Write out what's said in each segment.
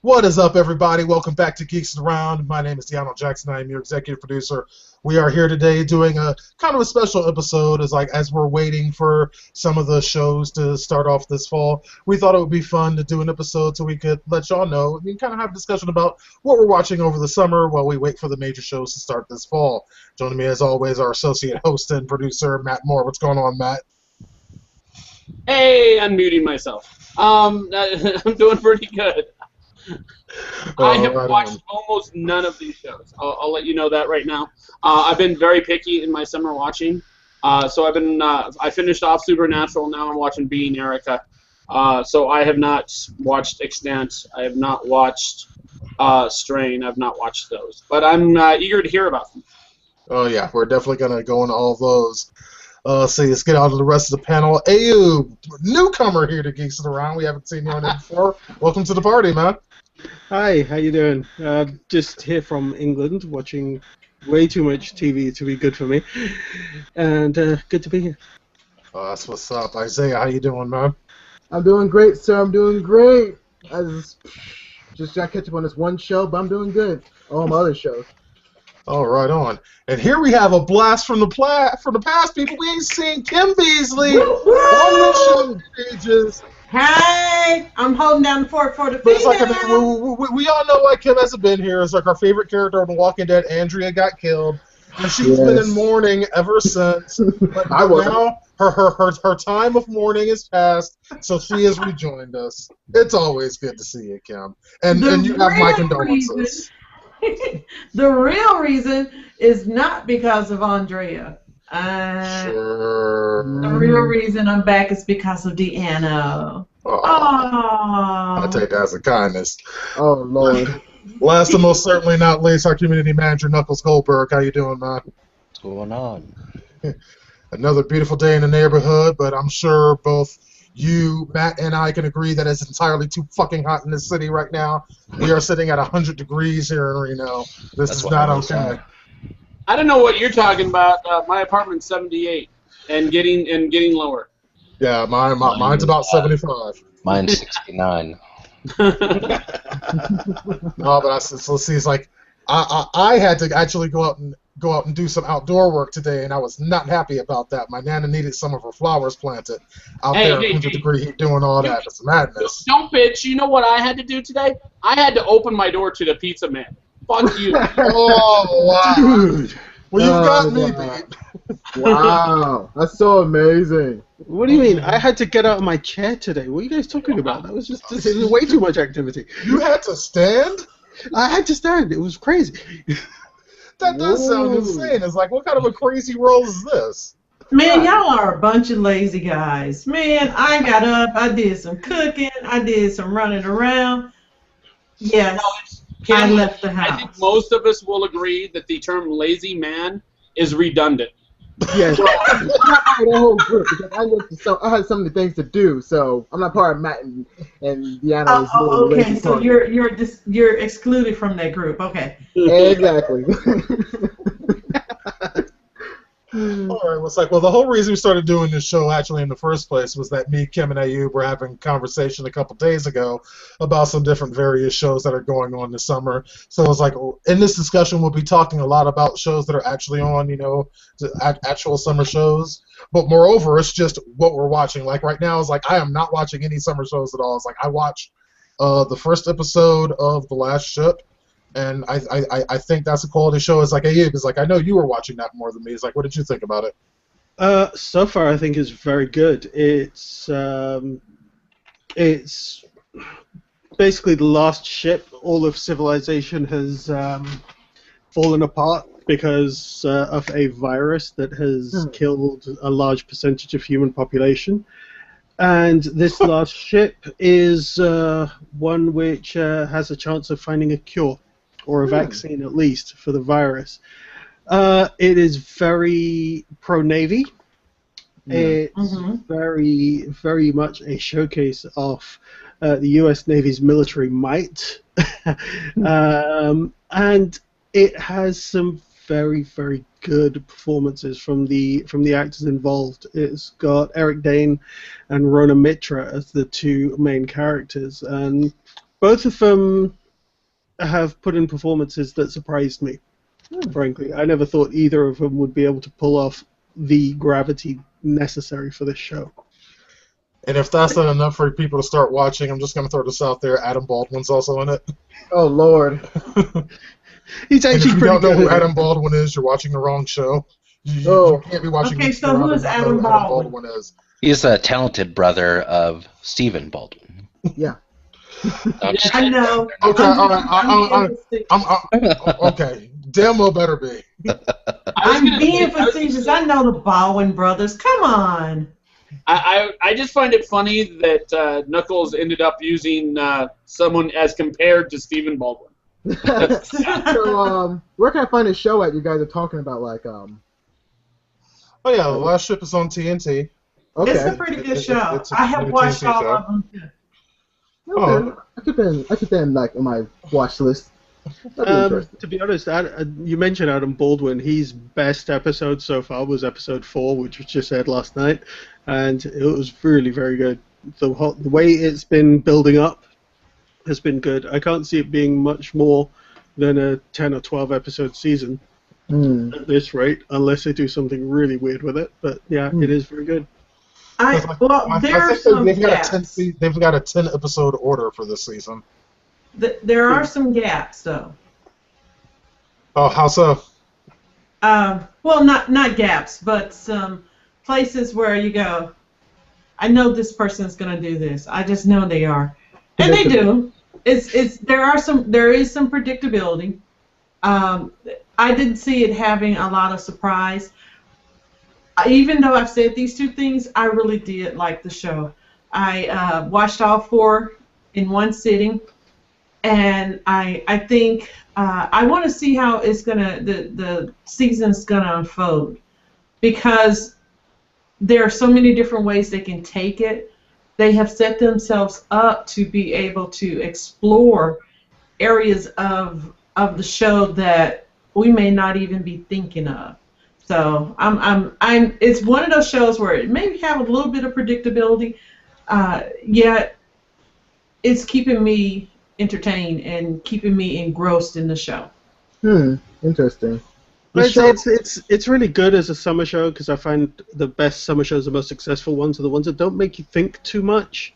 What is up, everybody? Welcome back to Geeks Around. My name is Deanna Jackson. I am your executive producer. We are here today doing a kind of a special episode as we're waiting for some of the shows to start off this fall. We thought it would be fun to do an episode so we could let y'all know and kind of have a discussion about what we're watching over the summer while we wait for the major shows to start this fall. Joining me, as always, our associate host and producer, Matt Moore. What's going on, Matt? Hey, unmuting myself. I'm doing pretty good. I have watched almost none of these shows. I'll let you know that right now. I've been very picky in my summer watching. So I've been. I finished off Supernatural. Now I'm watching Being Erica. So I have not watched Extant. I have not watched Strain. I've not watched those. But I'm eager to hear about them. Oh yeah, we're definitely gonna go into all those. So let's get out to the rest of the panel. Ayu, newcomer here to Geeks Around. We haven't seen you on it before. Welcome to the party, man. Hi, how you doing? Just here from England, watching way too much TV to be good for me, and good to be here. Oh, that's what's up. Isaiah, how you doing, man? I'm doing great, sir. I'm doing great. Just got to catch up on this one show, but I'm doing good. All my other shows. Oh, right on. And here we have a blast from the past, people. We ain't seen Kim Beasley on the show stages. Hey, I'm holding down the fort for the But it's female. we all know why Kim hasn't been here. It's like our favorite character on The Walking Dead, Andrea, got killed. And she's been in mourning ever since. But now her time of mourning is past, so she has rejoined us. It's always good to see you, Kim. And you have my condolences. The real reason is not because of Andrea. Sure. The real reason I'm back is because of Deanna. Oh, I I take that as a kindness. Oh, Lord. Last and most certainly not least, our community manager, Knuckles Goldberg. How you doing, man? What's going on? Another beautiful day in the neighborhood, but I'm sure both you, Matt, and I can agree that it's entirely too fucking hot in this city right now. We are sitting at 100 degrees here in Reno. This is not okay. I don't know what you're talking about. My apartment's 78 and getting lower. Yeah, mine's about 75. Mine's 69. No, but let's see. It's like I had to actually go out and do some outdoor work today, and I was not happy about that. My nana needed some of her flowers planted out there at 100 degree heat, doing all that. It's madness. Don't bitch. You know what I had to do today? I had to open my door to the pizza man. Fuck you. Oh wow, dude. Well, you've got me beat. Wow, that's so amazing. What do you mean? I had to get out of my chair today. What are you guys talking about? That was just way too much activity. You had to stand? I had to stand. It was crazy. That does sound insane. It's like, what kind of a crazy world is this? Man, y'all are a bunch of lazy guys. Man, I got up, I did some cooking, I did some running around. Yes, I left the house. I think most of us will agree that the term lazy man is redundant. Yes. I'm not part of the whole group because I had so many things to do, so I'm not part of Matt and Deanna's. Okay, so you're excluded from that group. Okay. Exactly. All right, well, it's like, well, the whole reason we started doing this show actually in the first place was that me, Kim, and Ayub were having a conversation a couple days ago about some different various shows that are going on this summer. So it's like, in this discussion, we'll be talking a lot about shows that are actually on, actual summer shows. But moreover, it's just what we're watching. Like right now, it's like I am not watching any summer shows at all. It's like I watched the first episode of The Last Ship. And I think that's a quality show. It's like, Ayub, it's like, I know you were watching that more than me. It's like, what did you think about it? So far, I think it's very good. It's basically the last ship. All of civilization has fallen apart because of a virus that has killed a large percentage of human population. And this last ship is one which has a chance of finding a cure. Or a vaccine, at least, for the virus. It is very pro-Navy. It's very, very much a showcase of the U.S. Navy's military might. And it has some very, very good performances from the actors involved. It's got Eric Dane and Rona Mitra as the two main characters, and both of them have put in performances that surprised me. Frankly, I never thought either of them would be able to pull off the gravity necessary for this show. And if that's not enough for people to start watching, I'm just going to throw this out there. Adam Baldwin's also in it. Oh, Lord. He's actually if you pretty don't know good. who Adam Baldwin is, you're watching the wrong show. You can't be watching Okay, Geeks so who and is not Adam know Baldwin? Baldwin is. He's the talented brother of Stephen Baldwin. Yeah. I know. Okay, all right. I'm Okay, damn well better be. being facetious. I know the Baldwin brothers. Come on. I just find it funny that Knuckles ended up using someone as compared to Stephen Baldwin. So, where can I find a show at you guys are talking about? Like, Oh yeah, the last ship is on TNT. okay. It's a pretty good show. It's a I have new watched TNT all show. of them. Okay. I keep that in like in my watch list. That'd be interesting. To be honest, you mentioned Adam Baldwin. His best episode so far was episode 4, which was just aired last night, and it was really very good. The way it's been building up has been good. I can't see it being much more than a 10 or 12 episode season at this rate, unless they do something really weird with it. But yeah, it is very good. There are some gaps. They've got a 10 episode order for this season. There are some gaps, though. Oh, how so? Well, not gaps, but some places where you go, I know this person's going to do this. I just know they are. And they do. There is some predictability. I didn't see it having a lot of surprise. Even though I've said these two things, I really did like the show. I watched all 4 in one sitting, and I think I want to see how the season's gonna unfold, because there are so many different ways they can take it. They have set themselves up to be able to explore areas of the show that we may not even be thinking of. So it's one of those shows where it may have a little bit of predictability, yet it's keeping me entertained and keeping me engrossed in the show. Interesting. It's really good as a summer show, because I find the best summer shows, the most successful ones, are the ones that don't make you think too much,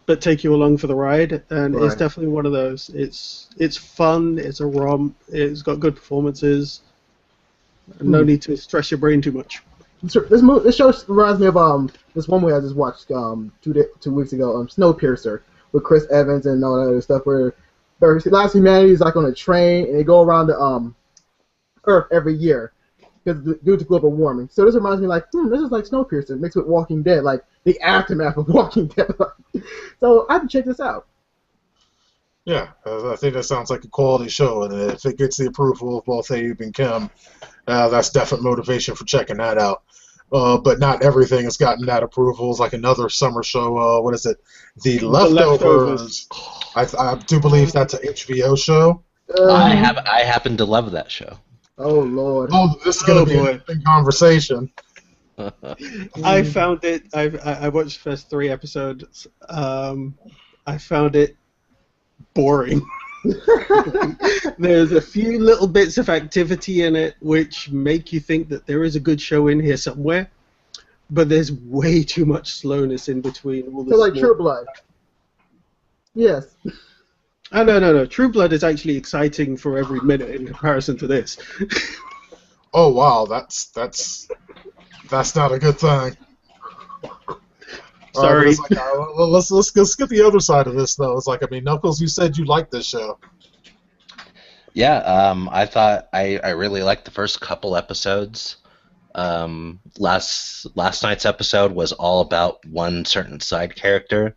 but take you along for the ride. And it's definitely one of those. It's fun. It's a romp. It's got good performances. No need to stress your brain too much. This show reminds me of this one movie I just watched 2 weeks ago, Snowpiercer, with Chris Evans and all that other stuff, where the last humanity is like on a train and they go around the Earth every year due to global warming. So this reminds me this is like Snowpiercer mixed with Walking Dead, like the aftermath of Walking Dead. So I have to check this out. Yeah, I think that sounds like a quality show, and if it gets the approval of both Abe and Kim, that's definite motivation for checking that out. But not everything has gotten that approval. It's like another summer show. What is it? The Leftovers. I do believe that's an HBO show. I happen to love that show. Oh Lord. Oh, this is going to be an interesting conversation. I found it. I watched the first 3 episodes. I found it boring. There's a few little bits of activity in it which make you think that there is a good show in here somewhere, but there's way too much slowness in between all the like True Blood. Yes. Oh, no. True Blood is actually exciting for every minute in comparison to this. Oh wow, that's not a good thing. Sorry. Let's get the other side of this though. It's like, I mean, Knuckles, you said you liked this show. Yeah, I thought I really liked the first couple episodes. Last night's episode was all about one certain side character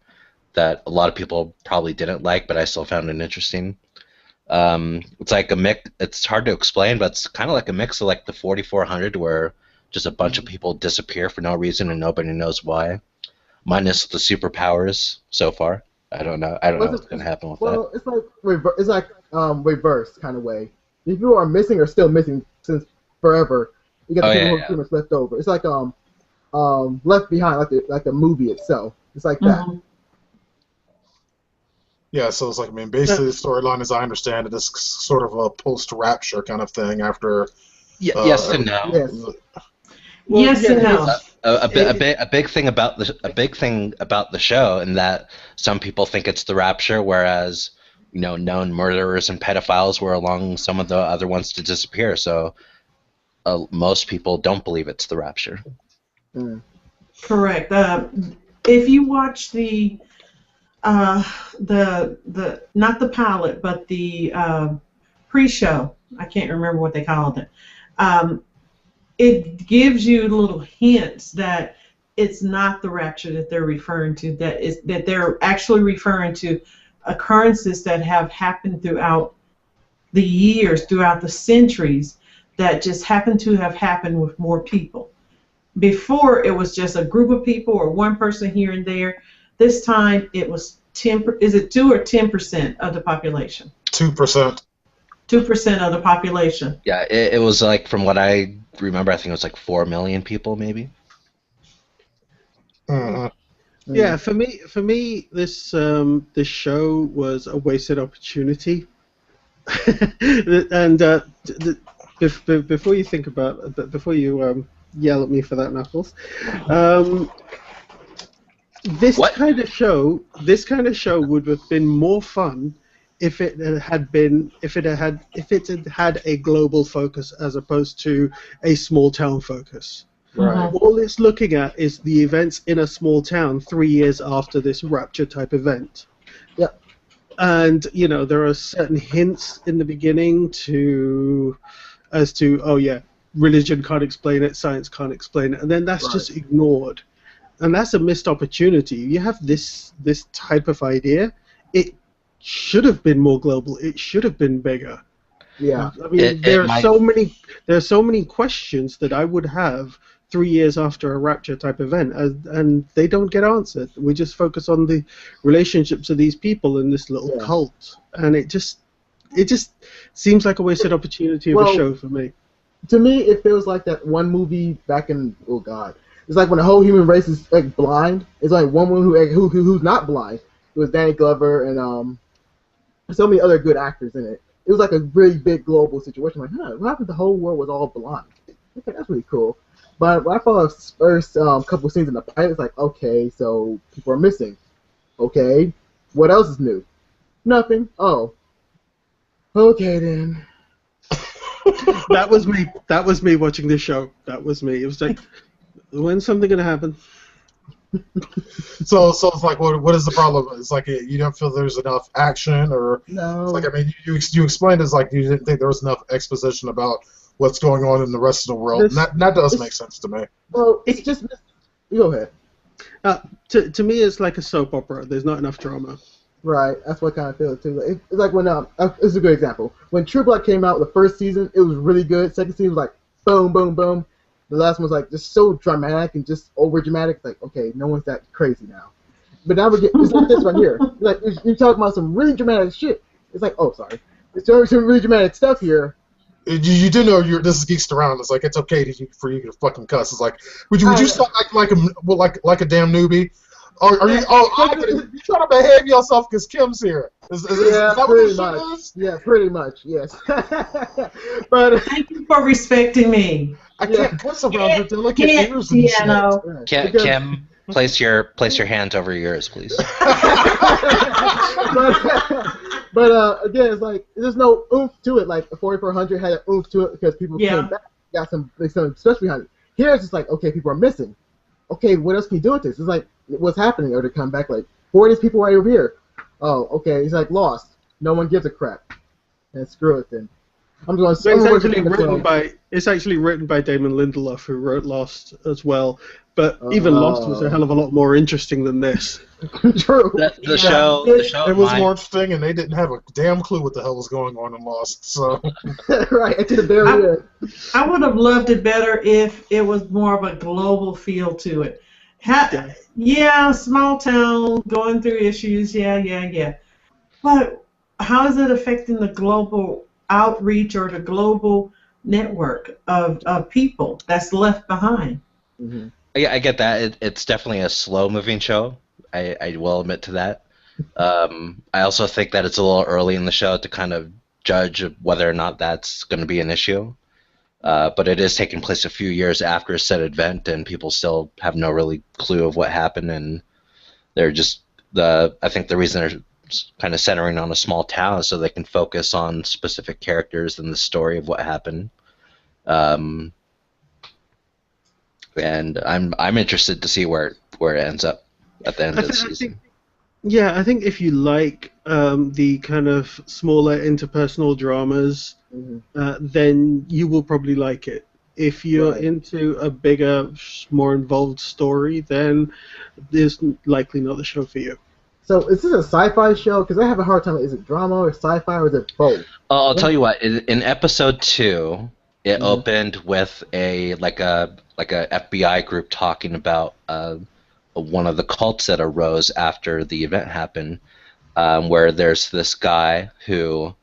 that a lot of people probably didn't like, but I still found it interesting. It's like a mix. It's hard to explain, but it's kind of like a mix of like the 4400, where just a bunch of people disappear for no reason and nobody knows why, minus the superpowers so far. I don't know what's gonna happen with that. Well, it's like reverse kind of way. If people are missing or still missing since forever, you got the people who are pretty much left over. It's like Left Behind, like the movie itself. It's like that. Yeah, so it's like, I mean, basically the storyline, as I understand it, is sort of a post-rapture kind of thing after. Yes and no. Yes. Well, yes yeah, and no. A big thing about the show, and that some people think it's the rapture, whereas known murderers and pedophiles were along some of the other ones to disappear. So most people don't believe it's the rapture. Mm. Correct. If you watch the not the pilot, but the pre-show, I can't remember what they called it. It gives you little hints that it's not the rapture that they're referring to. That they're actually referring to occurrences that have happened throughout the years, throughout the centuries, that just happen to have happened with more people. Before, it was just a group of people or one person here and there. This time, it was 10. Is it 2 or 10% of the population? 2%. 2% of the population. Yeah, it was like, from what I remember, I think it was like 4 million people, maybe. Mm-hmm. Yeah, for me, this show was a wasted opportunity. And before you think about, before you yell at me for that, Knuckles, this kind of show would have been more fun if it had had a global focus as opposed to a small town focus. Right. All it's looking at is the events in a small town 3 years after this rapture type event. Yep. And there are certain hints in the beginning as to oh yeah, religion can't explain it, science can't explain it, and then that's just ignored. And that's a missed opportunity. You have this type of idea. It should have been more global. It should have been bigger. Yeah. I mean, there are so many questions that I would have 3 years after a rapture type event, and they don't get answered. We just focus on the relationships of these people in this little cult, and it just seems like a wasted opportunity of a show for me. To me, it feels like that one movie back in it's like when the whole human race is like blind. It's like one woman who's not blind. It was Danny Glover and so many other good actors in it. It was like a really big global situation. Like, what happened if the whole world was all blind? Okay, that's really cool. But when I saw the first couple of scenes in the pilot, it's like, okay, so people are missing. Okay, what else is new? Nothing. Oh, okay then. That was me. That was me watching this show. That was me. It was like, when's something gonna happen? So it's like, what is the problem? It's like you don't feel there's enough action, or no? It's like, I mean, you explained it's like you didn't think there was enough exposition about what's going on in the rest of the world. And that does make sense to me. Well, it's just go ahead. To me, it's like a soap opera. There's not enough drama. Right, that's what I kind of feel too. It's like when this is a good example. When True Blood came out, the first season it was really good. Second season was like boom, boom, boom. The last one was like just so dramatic and just over dramatic. It's like, okay, no one's that crazy now. But now we're getting it's like this right here. Like you're talking about some really dramatic shit. It's like, oh sorry, it's some really dramatic stuff here. You do know this is Geeks Around. It's like it's okay for you to fucking cuss. It's like would you stop acting like a damn newbie? Are you you trying to behave yourself because Kim's here? Is that pretty much. Yeah, pretty much. Yes. But thank you for respecting me. I can't cuss around your delicate ears and shit. Kim, place your hand over your ears, please. But again, it's like there's no oomph to it. Like 4400 had an oomph to it because people came back, got some special behind it. Here it's just like, okay, people are missing. Okay, what else can you do with this? It's like, what's happening? Or to come back like 40 people right over here. Oh, okay, it's like Lost. No one gives a crap. And screw it then. It's actually written by Damon Lindelof, who wrote Lost as well. But even Lost was a hell of a lot more interesting than this. True. The show it was more interesting, and they didn't have a damn clue what the hell was going on in Lost. So right, to the very end. I would have loved it better if it was more of a global feel to it. Small town, going through issues, yeah. But how is it affecting the global outreach or the global network of people that's left behind? Mm-hmm. Yeah, I get that. It's definitely a slow-moving show. I will admit to that. I also think that it's a little early in the show to kind of judge whether or not that's going to be an issue. But it is taking place a few years after said event, and people still have no really clue of what happened, and they're just I think the reason they're kind of centering on a small town is so they can focus on specific characters and the story of what happened. And I'm interested to see where it ends up at the end of the season. I think if you like the kind of smaller interpersonal dramas, then you will probably like it. If you're into a bigger, more involved story, then this is likely not the show for you. So is this a sci-fi show? Because I have a hard time. Is it drama or sci-fi or is it both? I'll tell you what. In episode 2, it opened with a FBI group talking about one of the cults that arose after the event happened, where there's this guy who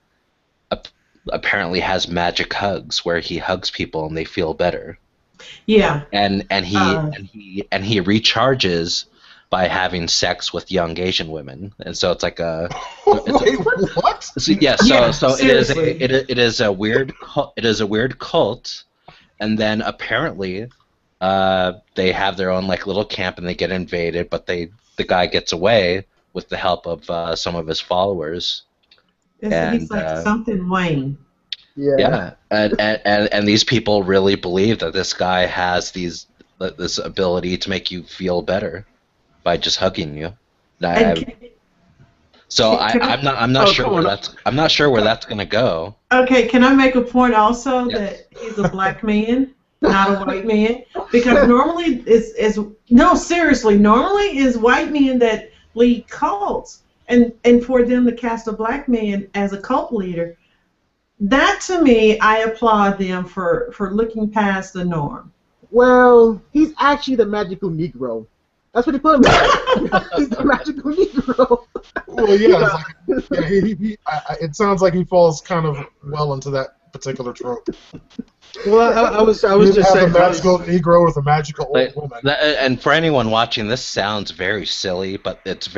apparently has magic hugs, where he hugs people and they feel better. Yeah. And he recharges by having sex with young Asian women, and so it's like a. Wait, what? So it is a weird cult, and then apparently, they have their own like little camp and they get invaded, but the guy gets away with the help of some of his followers. He's like something Wayne. Yeah, and these people really believe that this guy has this ability to make you feel better by just hugging you. I'm not sure where that's gonna go. Okay, can I make a point also that he's a black man, not a white man? Because normally normally is white men that lead cults, and for them to cast a black man as a cult leader, that to me, I applaud them for looking past the norm. Well, he's actually the magical Negro. That's what he put him in. He's the magical Negro. Well, yeah, it sounds like he falls kind of well into that particular trope. Well, I was just saying, a magical Negro with a magical old woman. And for anyone watching, this sounds very silly, but it's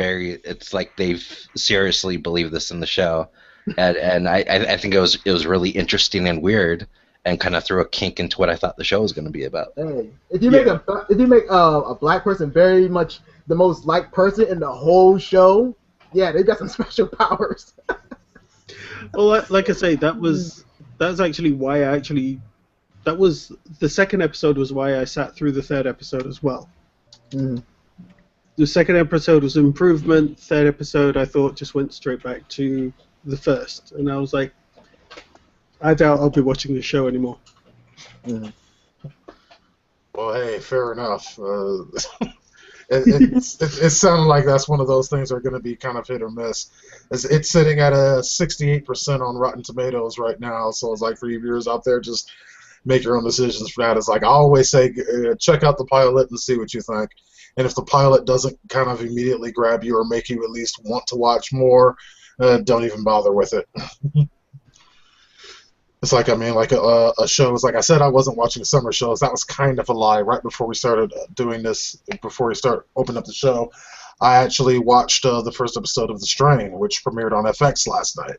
like they've seriously believed this in the show, and I think it was really interesting and weird, and kind of threw a kink into what I thought the show was going to be about. Hey, if you make a black person very much the most liked person in the whole show, yeah, they got some special powers. Well, like I say, that's actually why that was the second episode was why I sat through the third episode as well. Mm. The second episode was improvement. Third episode, I thought, just went straight back to the first, and I was like, I doubt I'll be watching the show anymore. Mm. Well, hey, fair enough. It sounded like that's one of those things that are going to be kind of hit or miss. It's sitting at a 68% on Rotten Tomatoes right now, so it's like for you viewers out there, just make your own decisions for that. It's like I always say, check out the pilot and see what you think. And if the pilot doesn't kind of immediately grab you or make you at least want to watch more, don't even bother with it. It's like, I mean, like a show. It's like I said, I wasn't watching summer shows. That was kind of a lie. Right before we started doing this, before we start opening up the show, I actually watched the first episode of The Strain, which premiered on FX last night.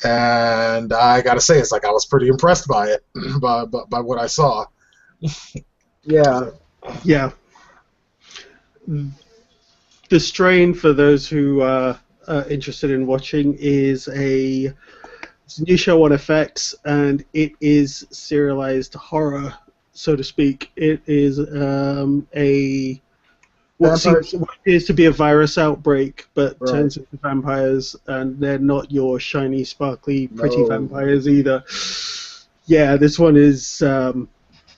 And I gotta say, it's like I was pretty impressed by it, by what I saw. Yeah. The Strain, for those who are interested in watching, is a new show on FX, and it is serialized horror, so to speak. It is what appears to be a virus outbreak, but turns into vampires, and they're not your shiny, sparkly, pretty vampires either. Yeah, this one is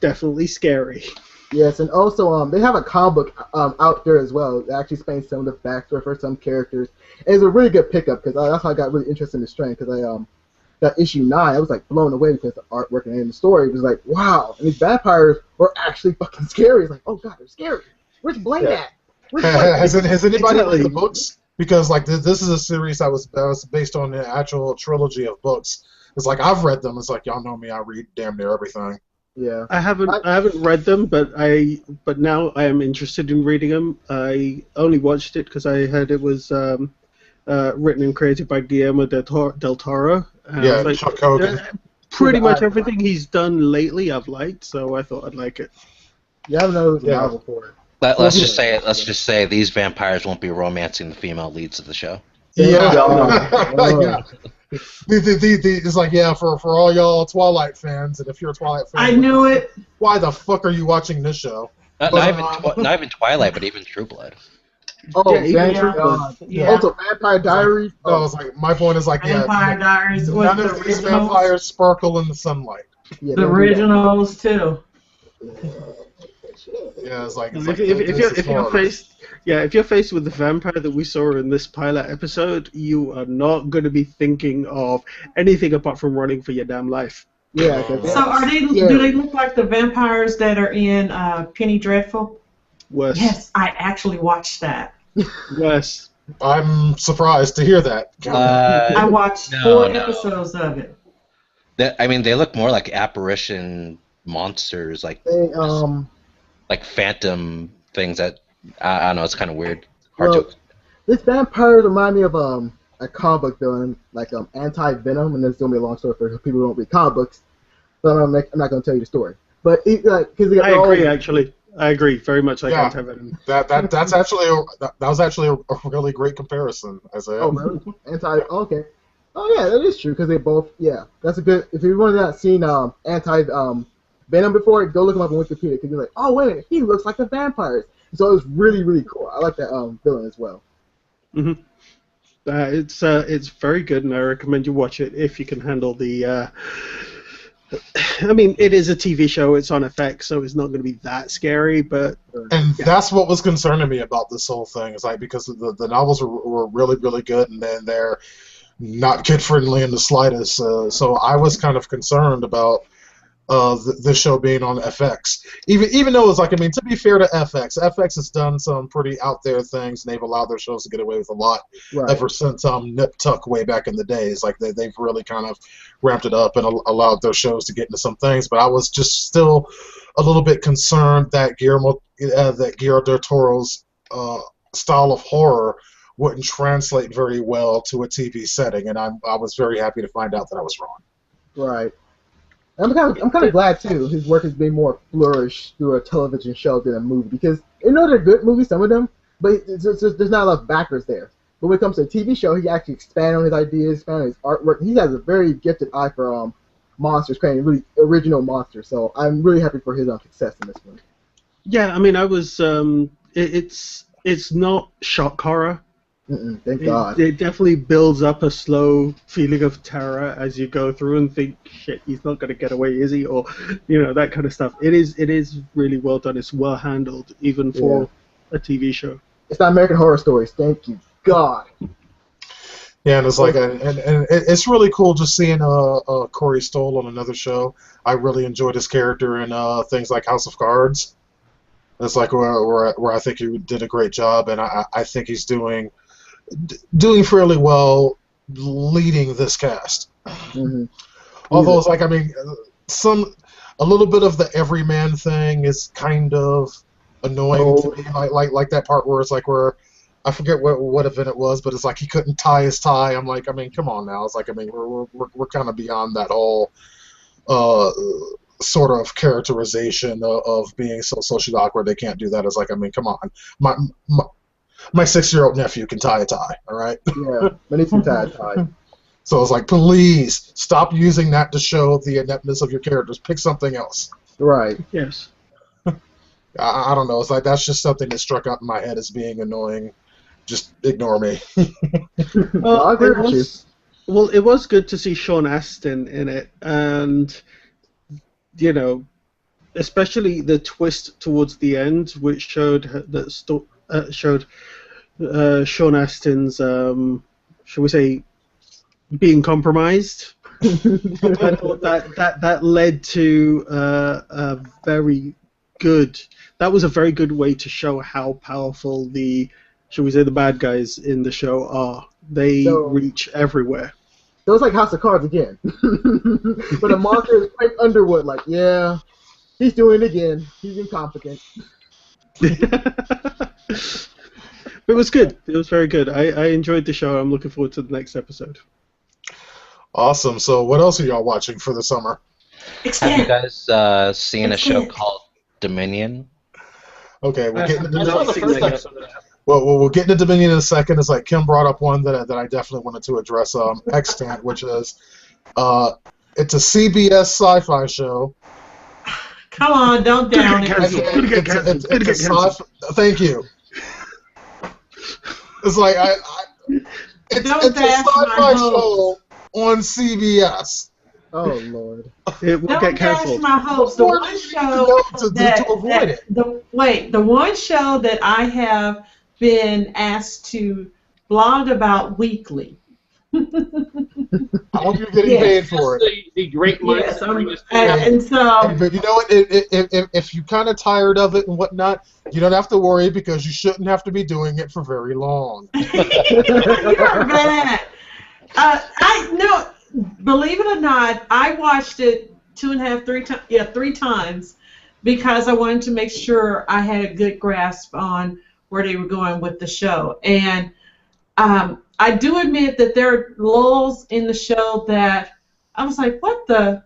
definitely scary. Yes, and also they have a comic book out there as well that actually explains some of the backstory for some characters. And it's a really good pickup because that's how I got really interested in The Strain, because I that issue 9, I was like blown away because the artwork and the story was like, wow, and these vampires were actually fucking scary. It's like, oh god, they're scary. Where's Blade at? Has anybody read the books? Because like this is a series that was based on the actual trilogy of books. It's like I've read them. It's like y'all know me. I read damn near everything. Yeah. I haven't read them, but now I am interested in reading them. I only watched it because I heard it was written and created by Guillermo del Toro. And I was like, Chuck Hogan. pretty much everything he's done lately I've liked, so I thought I'd like it. Yeah, I don't know it was a novel for it. Let's just say these vampires won't be romancing the female leads of the show. Yeah. Oh. Yeah. It's like, yeah, for all y'all Twilight fans, and if you're a Twilight fan, I knew it. why the fuck are you watching this show? Not even Twilight, but even True Blood. Oh, yeah, Yeah. Also, Vampire Diaries. No, it's like my point is like, Vampire Diaries was none the of these originals. vampires sparkle in the sunlight. Yeah, The originals too. Yeah, it's like, if you're faced with the vampire that we saw in this pilot episode, you are not going to be thinking of anything apart from running for your damn life. Yeah. So are they? Do they look like the vampires that are in Penny Dreadful? Worse. Yes, I actually watched that. Worse. I'm surprised to hear that. I watched 4 episodes of it. They look more like apparition monsters, like phantom things that I don't know. It's kind of weird. This vampire remind me of a comic book villain, like Anti-Venom, and this is gonna be a long story for people who don't read comic books. So I'm not gonna tell you the story. But I agree very much. Like Anti-Venom. That was actually a really great comparison. Oh, really? Okay. Oh yeah, that is true because they both. Yeah, that's a good. If you've not seen Venom before, go look him up on Wikipedia because you're like, oh wait a minute, he looks like the vampires. So it was really really cool. I like that villain as well. Mm-hmm. It's very good, and I recommend you watch it if you can handle the. I mean, it is a TV show. It's on FX, so it's not going to be that scary. But that's what was concerning me about this whole thing. Is like because the novels were really really good, and then they're not kid friendly in the slightest. So I was kind of concerned about the show being on FX. Even though it's like, I mean, to be fair to FX has done some pretty out there things, and they've allowed their shows to get away with a lot ever since Nip Tuck way back in the days. Like they've really kind of ramped it up and allowed their shows to get into some things. But I was just still a little bit concerned that Guillermo del Toro's style of horror wouldn't translate very well to a TV setting, and I was very happy to find out that I was wrong. Right. I'm kind of glad too. His work has been more flourished through a television show than a movie because they're good movies, some of them, but there's not enough backers there. But when it comes to a TV show, he actually expanded on his ideas, expanded on his artwork. He has a very gifted eye for monsters, creating really original monsters. So I'm really happy for his success in this one. Yeah, I mean, I was. It's not shock horror. Thank God. It definitely builds up a slow feeling of terror as you go through and think, shit, he's not going to get away, is he? Or, that kind of stuff. It is really well done. It's well handled, even for a TV show. It's not American Horror Stories. Thank you, God. Yeah, and it's like, and it's really cool just seeing Corey Stoll on another show. I really enjoyed his character in things like House of Cards. It's like where I think he did a great job, and I think he's doing fairly well leading this cast. Mm-hmm. Although it's like, I mean, a little bit of the everyman thing is kind of annoying to me. Like that part where it's like where I forget what event it was, but it's like he couldn't tie his tie. I'm like, I mean, come on now. It's like, I mean, we're kind of beyond that whole sort of characterization of being so socially awkward they can't do that. It's like, I mean, come on. My 6-year-old nephew can tie a tie, all right? Yeah, but he can tie a tie. So it's like, please stop using that to show the ineptness of your characters. Pick something else. Right. Yes. I don't know. It's like that's just something that struck out in my head as being annoying. Just ignore me. Well, it was good to see Sean Astin in it, and especially the twist towards the end, which showed Sean Astin's, shall we say, being compromised. I thought that led to a very good. That was a very good way to show how powerful the bad guys in the show are. They reach everywhere. So it's like House of Cards again, but a monster is Frank Underwood. Like, yeah, He's doing it again. He's incompetent. But it was good. It was very good. I enjoyed the show. I'm looking forward to the next episode. Awesome. So what else are y'all watching for the summer? Have you guys seen a show called Dominion? Okay, we'll get into I saw the first episode of that. Well, we'll get into Dominion in a second. It's like Kim brought up one that I definitely wanted to address. Extant, which is it's a CBS sci-fi show. Come on, don't down it. It's a sci-fi. Thank you. It's like it's a sci-fi show on CBS. Oh Lord! It will Don't get dash cancelled. my hopes. The one show to avoid it. The one show that I have been asked to blog about weekly. I hope you're getting paid for it. The great minds Yes, that bring us and so But you know what? If you're kind of tired of it and whatnot, you don't have to worry because you shouldn't have to be doing it for very long. you're bad. Believe it or not, I watched it 3 times because I wanted to make sure I had a good grasp on where they were going with the show. And I do admit that there are lulls in the show that I was like, what are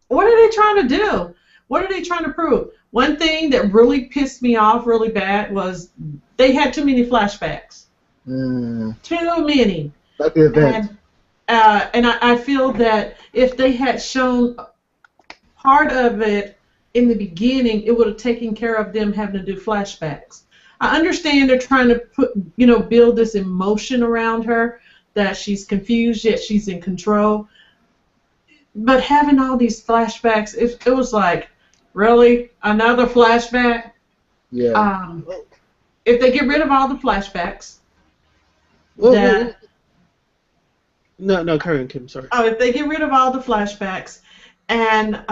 they trying to do? What are they trying to prove? One thing that really pissed me off really bad was they had too many flashbacks. Too many. Like the event. And I feel that if they had shown part of it in the beginning, it would have taken care of them having to do flashbacks. I understand they're trying to build this emotion around her, that she's confused yet she's in control. But having all these flashbacks, it was like, really? Another flashback? Yeah. If they get rid of all the flashbacks, No, carry on, Kim, sorry. if they get rid of all the flashbacks, and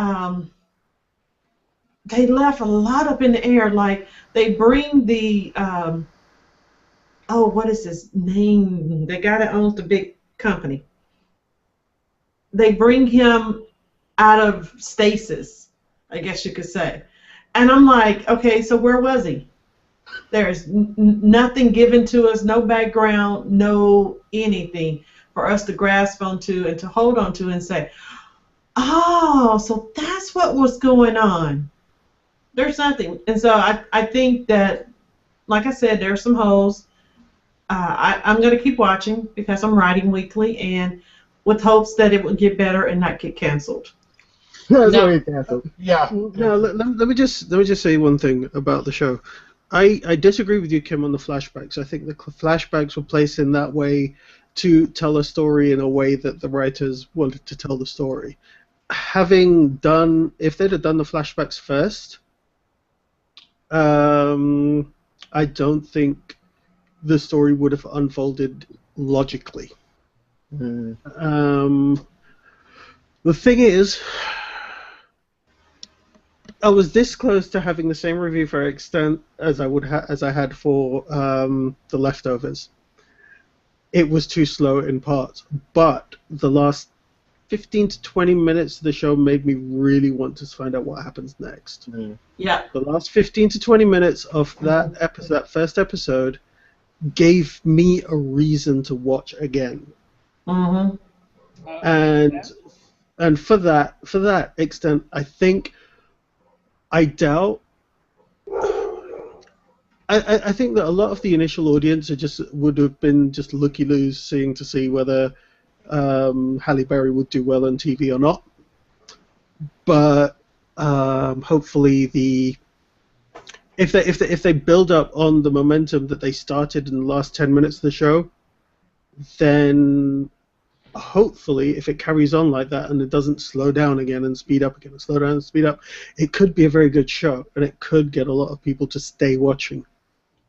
they left a lot up in the air, like they bring the, what is his name? The guy that owns the big company. They bring him out of stasis, I guess you could say. And I'm like, okay, so where was he? There's nothing given to us, no background, no anything for us to grasp onto and to hold onto and say, oh, so that's what was going on. There's nothing. And so I think that, like I said, there are some holes. I'm going to keep watching because I'm writing weekly and with hopes that it will get better and not get canceled. It's already canceled. Yeah. No, let me just say one thing about the show. I disagree with you, Kim, on the flashbacks. I think the flashbacks were placed in that way to tell a story in a way that the writers wanted to tell the story. If they'd have done the flashbacks first, I don't think the story would have unfolded logically. The thing is, I was this close to having the same review for Extent as I had for The Leftovers. It was too slow in parts, but the last 15 to 20 minutes of the show made me really want to find out what happens next. Yeah. The last 15 to 20 minutes of that first episode gave me a reason to watch again. And for that extent, I think I doubt. I think that a lot of the initial audience would have been just looky-loos, seeing to see whether Halle Berry would do well on TV or not. But hopefully, if they build up on the momentum that they started in the last 10 minutes of the show, then hopefully, if it carries on like that and it doesn't slow down again and speed up again and slow down and speed up, it could be a very good show and it could get a lot of people to stay watching.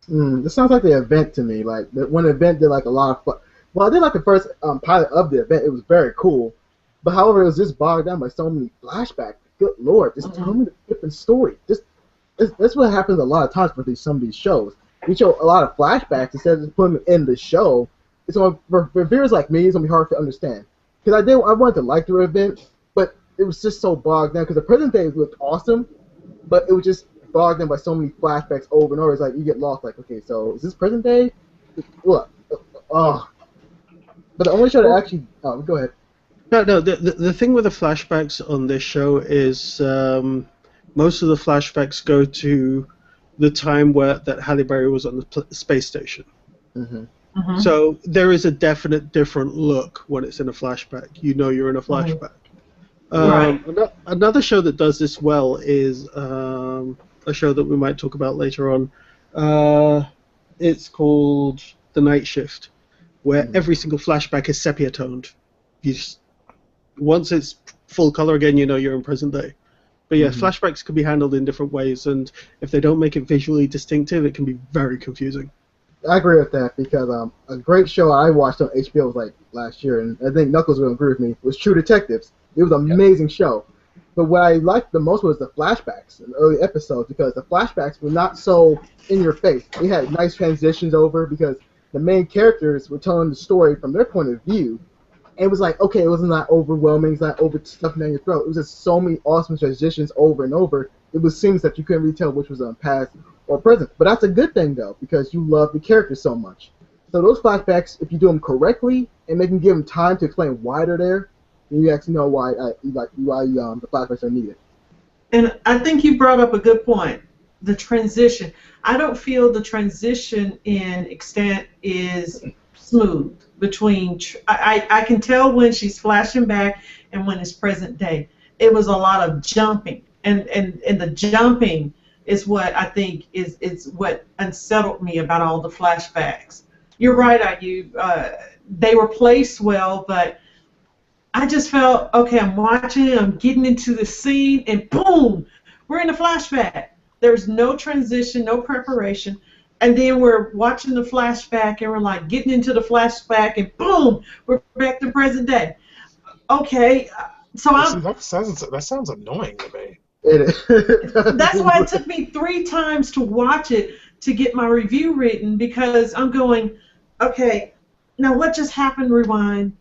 This sounds like the event to me. Like when the event did like a lot of fun. Well, I did like the first pilot of the event. It was very cool, but however, it was just bogged down by so many flashbacks. Good lord, just tell me the different story. That's what happens a lot of times with some of these shows. You show a lot of flashbacks instead of just putting them in the show. It's for viewers like me, it's gonna be hard to understand. Because I wanted to like the event, but it was just so bogged down. Because the present day looked awesome, but it was just bogged down by so many flashbacks over and over. It's like you get lost. Like, okay, so is this present day? What? Oh. But the only show that actually... Oh, go ahead. No. The thing with the flashbacks on this show is most of the flashbacks go to the time that Halle Berry was on the space station. Mm-hmm. Mm-hmm. So there is a definite different look when it's in a flashback. You know you're in a flashback. Right. Another show that does this well is a show that we might talk about later on. It's called The Night Shift, where every single flashback is sepia toned. Once it's full color again, you know you're in present day. But yeah, flashbacks can be handled in different ways, and if they don't make it visually distinctive, it can be very confusing. I agree with that because a great show I watched on HBO was like last year, and I think Knuckles will agree with me, was True Detectives. It was an amazing show. But what I liked the most was the flashbacks in the early episodes because the flashbacks were not so in your face. They had nice transitions over because the main characters were telling the story from their point of view. And it was like, okay, it wasn't that overwhelming, it's not over stuffing down your throat. It was just so many awesome transitions over and over. It was scenes that you couldn't really tell which was past or present. But that's a good thing, though, because you love the characters so much. So those flashbacks, if you do them correctly and make them give them time to explain why they're there, then you actually know why the flashbacks are needed. And I think you brought up a good point, the transition. I don't feel the transition in Extant is smooth between... I can tell when she's flashing back and when it's present day. It was a lot of jumping. And the jumping is what I think is what unsettled me about all the flashbacks. You're right, Ayub. They were placed well, but I just felt, okay, I'm watching, I'm getting into the scene, and boom, we're in a flashback. There's no transition, no preparation, and then we're watching the flashback, and we're like getting into the flashback, and boom, we're back to present day. Okay, so that sounds annoying to me. It is. That's why it took me 3 times to watch it to get my review written, because I'm going, okay, now what just happened? Rewind.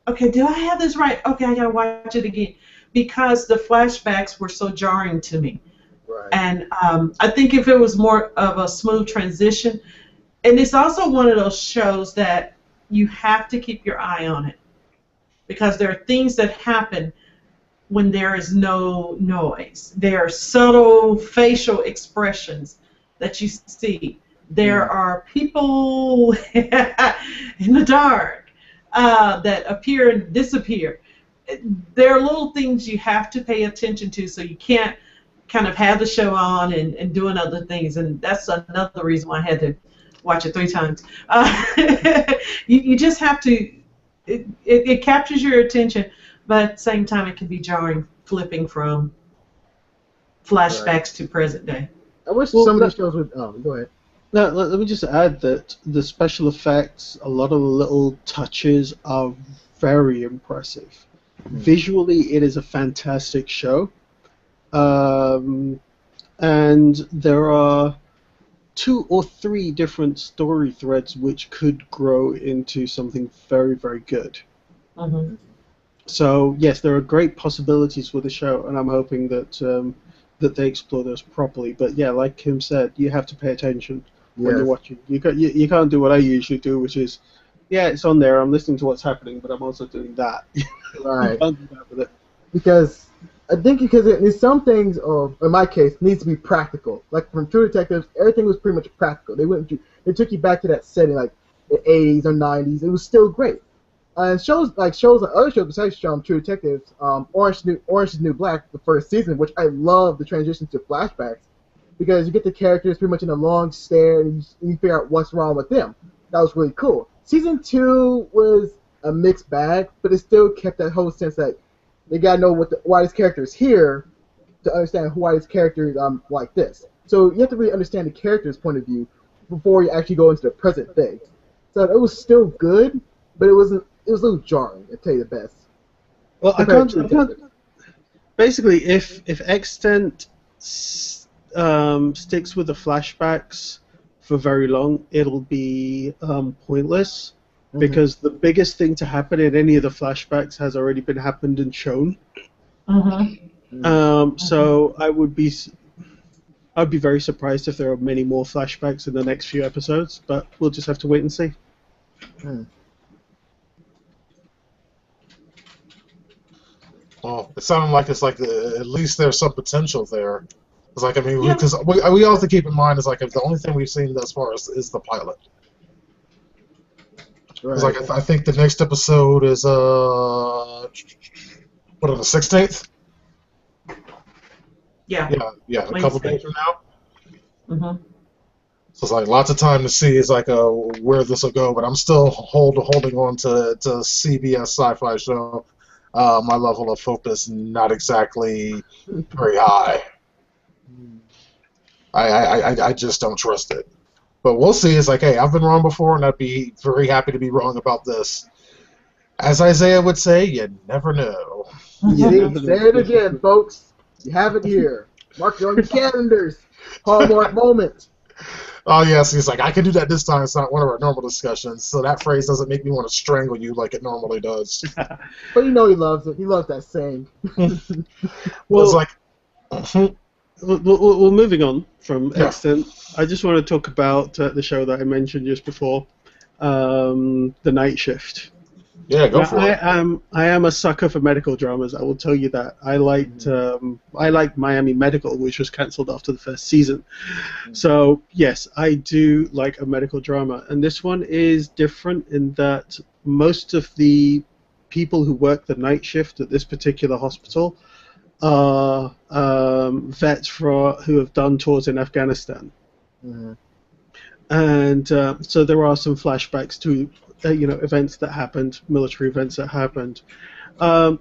Okay, did I have this right? Okay, I gotta watch it again, because the flashbacks were so jarring to me. Right. And I think if it was more of a smooth transition, and it's also one of those shows that you have to keep your eye on it, because there are things that happen when there is no noise. There are subtle facial expressions that you see. There are people in the dark that appear and disappear. There are little things you have to pay attention to, so you can't kind of have the show on and doing other things. And that's another reason why I had to watch it 3 times. You just have to, it captures your attention, but at the same time it can be jarring, flipping from flashbacks to present day. I wish some of these shows would... Oh, go ahead. No, let me just add that the special effects, a lot of the little touches are very impressive. Visually, it is a fantastic show. And there are 2 or 3 different story threads which could grow into something very, very good. Mm-hmm. So, yes, there are great possibilities with the show, and I'm hoping that that they explore those properly. But, yeah, like Kim said, you have to pay attention when you're watching. You can't do what I usually do, which is, yeah, it's on there, I'm listening to what's happening, but I'm also doing that. Right. You can't do that with it. Because I think there's some things, or in my case, needs to be practical. Like from True Detectives, everything was pretty much practical. They took you back to that setting, like the 80s or 90s. It was still great. And shows like other shows besides True Detectives, Orange is New Black, the first season, which I love the transition to flashbacks, because you get the characters pretty much in a long stare and you figure out what's wrong with them. That was really cool. Season 2 was a mixed bag, but it still kept that whole sense that they gotta know why this character is here to understand why this character is like this. So you have to really understand the character's point of view before you actually go into the present day. So it was still good, but it was a little jarring, to tell you the best. Well, I can't. Basically, if Extant sticks with the flashbacks for very long, it'll be pointless, because the biggest thing to happen in any of the flashbacks has already been happened and shown. So I'd be very surprised if there are many more flashbacks in the next few episodes, but we'll just have to wait and see. Well, it sounded like it's like at least there's some potential there. It's like, I mean, because we all have to keep in mind is like if the only thing we've seen thus far is the pilot. Right. It's like I think the next episode is what on the 16th? Yeah. Yeah, a couple days from now. Mm-hmm. So it's like lots of time to see. It's like where this will go, but I'm still holding on to CBS sci-fi show. My level of focus not exactly very high. I just don't trust it. But we'll see. It's like, hey, I've been wrong before, and I'd be very happy to be wrong about this. As Isaiah would say, you never know. Say it again, folks. You have it here. Mark it on your calendars. Hallmark moment. Oh, yes. He's like, I can do that this time. It's not one of our normal discussions. So that phrase doesn't make me want to strangle you like it normally does. But you know he loves it. He loves that saying. Well, it's like... Well, moving on from Extant, I just want to talk about the show that I mentioned just before, The Night Shift. Yeah, go for it. I am a sucker for medical dramas. I will tell you that. I liked Miami Medical, which was cancelled after the first season. So yes, I do like a medical drama, and this one is different in that most of the people who work the night shift at this particular hospital are vets who have done tours in Afghanistan. Mm-hmm. And so there are some flashbacks to events that happened, military events that happened.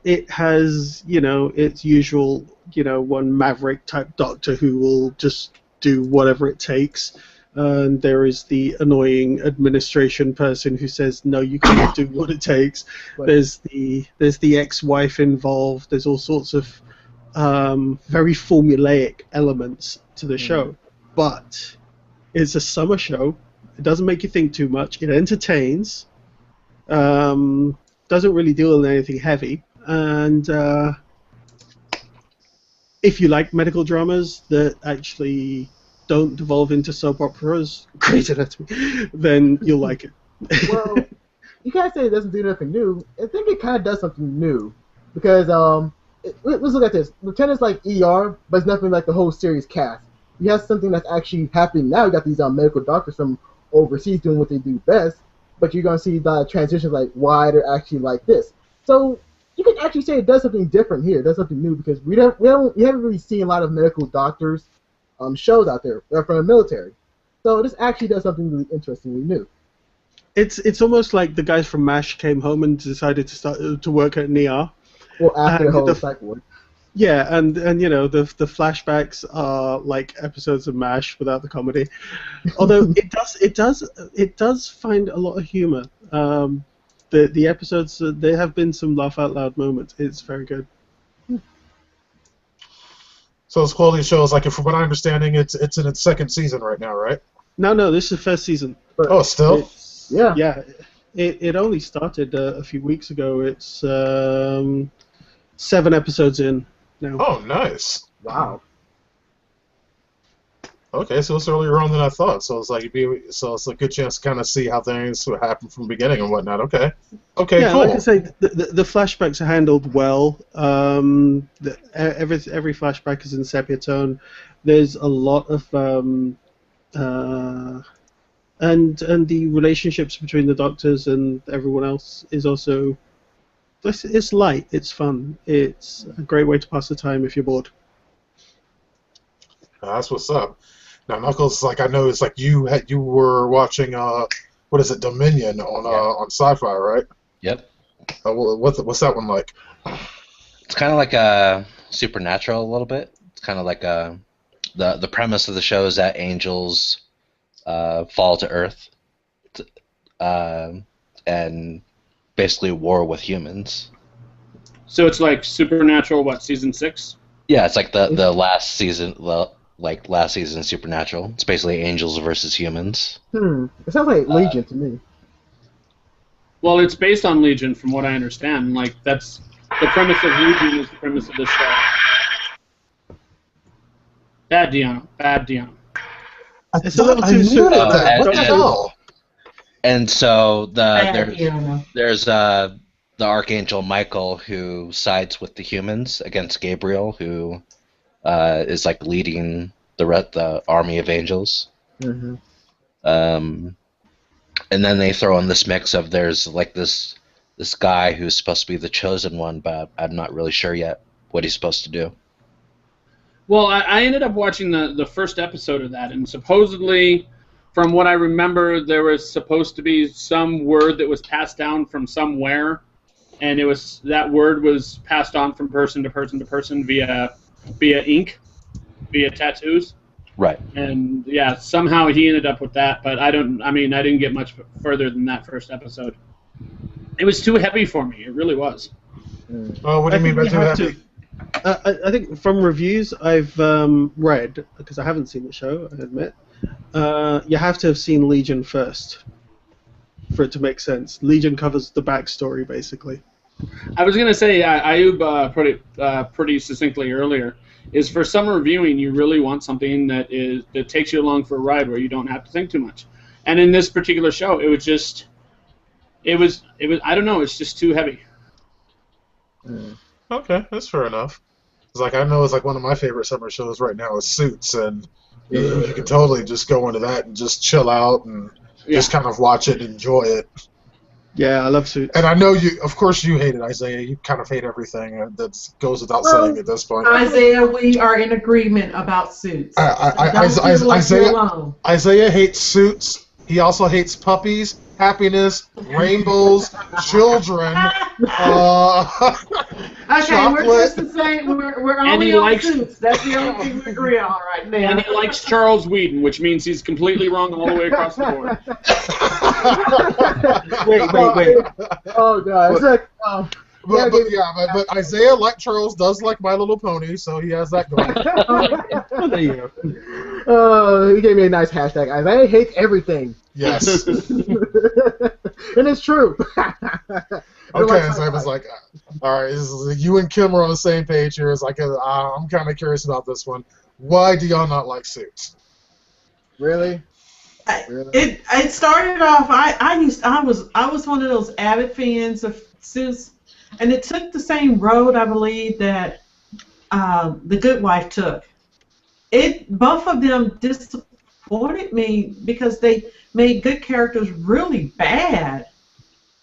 It has its usual one maverick type doctor who will just do whatever it takes. And there is the annoying administration person who says, no, you can't do what it takes. Right. There's the ex-wife involved. There's all sorts of very formulaic elements to the show. But it's a summer show. It doesn't make you think too much. It entertains. Doesn't really deal with anything heavy. And if you like medical dramas that actually don't devolve into soap operas, Grey's Anatomy, then you'll like it. Well, you can't say it doesn't do nothing new. I think it kind of does something new. Because, let's look at this. Lieutenant's like ER, but it's nothing like the whole series cast. You have something that's actually happening now. You got these medical doctors from overseas doing what they do best, but you're going to see the transitions like why they're actually like this. So you can actually say it does something different here. It does something new because we haven't really seen a lot of medical doctors shows out there from the military. So this actually does something really interestingly new. It's almost like the guys from MASH came home and decided to start to work at NER. Well, after the whole psych ward. Yeah, and the flashbacks are like episodes of MASH without the comedy. Although it does find a lot of humor. The episodes, there have been some laugh out loud moments. It's very good. So this quality show is like, from what I'm understanding, it's in its second season right now, right? No, this is first season. Oh, still? Yeah. It only started a few weeks ago. It's 7 episodes in now. Oh, nice. Wow. Okay, so it's earlier on than I thought. So it's like it's a good chance to kind of see how things would happen from the beginning and whatnot. Okay, yeah, cool. Like I say, the flashbacks are handled well. Every flashback is in sepia tone. There's a lot of and the relationships between the doctors and everyone else is also it's light. It's fun. It's a great way to pass the time if you're bored. That's what's up. Now, Knuckles, like I know, it's like you were watching what is it, Dominion on Sci-Fi, right? Yep. What's that one like? It's kind of like a Supernatural a little bit. It's kind of like the premise of the show is that angels fall to Earth and basically war with humans. So it's like Supernatural, what, season 6? Yeah, it's like the last season. Like last season Supernatural. It's basically angels versus humans. It sounds like Legion to me. Well, it's based on Legion, from what I understand. Like, that's the premise of Legion is the premise of this show. Bad Deanna. Bad Deanna. It's a little too soon. What the hell? And so Bad Deanna. there's the Archangel Michael who sides with the humans against Gabriel, who is like leading the army of angels. Mm-hmm. And then they throw in this mix of there's like this guy who's supposed to be the chosen one, but I'm not really sure yet what he's supposed to do. Well, I ended up watching the first episode of that, and supposedly, from what I remember, there was supposed to be some word that was passed down from somewhere, and that word was passed on from person to person to person via ink, via tattoos. Right. And yeah, somehow he ended up with that, but I didn't get much further than that first episode. It was too heavy for me. It really was. Oh, what do you mean by too heavy? I think from reviews I've read, because I haven't seen the show, I admit, you have to have seen Legion first for it to make sense. Legion covers the backstory, basically. I was going to say, Ayub put it pretty succinctly earlier, is for summer viewing, you really want something that takes you along for a ride where you don't have to think too much. And in this particular show, it was I don't know, it's just too heavy. Okay, that's fair enough. It's like I know it's like one of my favorite summer shows right now is Suits, and you can totally just go into that and just chill out and just kind of watch it, enjoy it. Yeah, I love Suits. And I know of course you hate it, Isaiah. You kind of hate everything that goes without saying at this point. Isaiah, we are in agreement about Suits. Isaiah hates Suits. He also hates puppies, happiness, rainbows, children. Okay, chocolate. we're just the same. We're only on Suits. That's the only thing we agree on right now. And he likes Charles Whedon, which means he's completely wrong all the way across the board. Wait. Oh god, it's like but Isaiah, like Charles, does like My Little Pony, so he has that going. There you go. He gave me a nice hashtag. Isaiah hates everything. Yes. And it's true. Okay, so I was like, all right, you and Kim are on the same page here. It's like, I'm kind of curious about this one. Why do y'all not like Suits? Really? It started off. I was one of those avid fans of Suits, and it took the same road, I believe, that The Good Wife took. Both of them disappointed me because they made good characters really bad,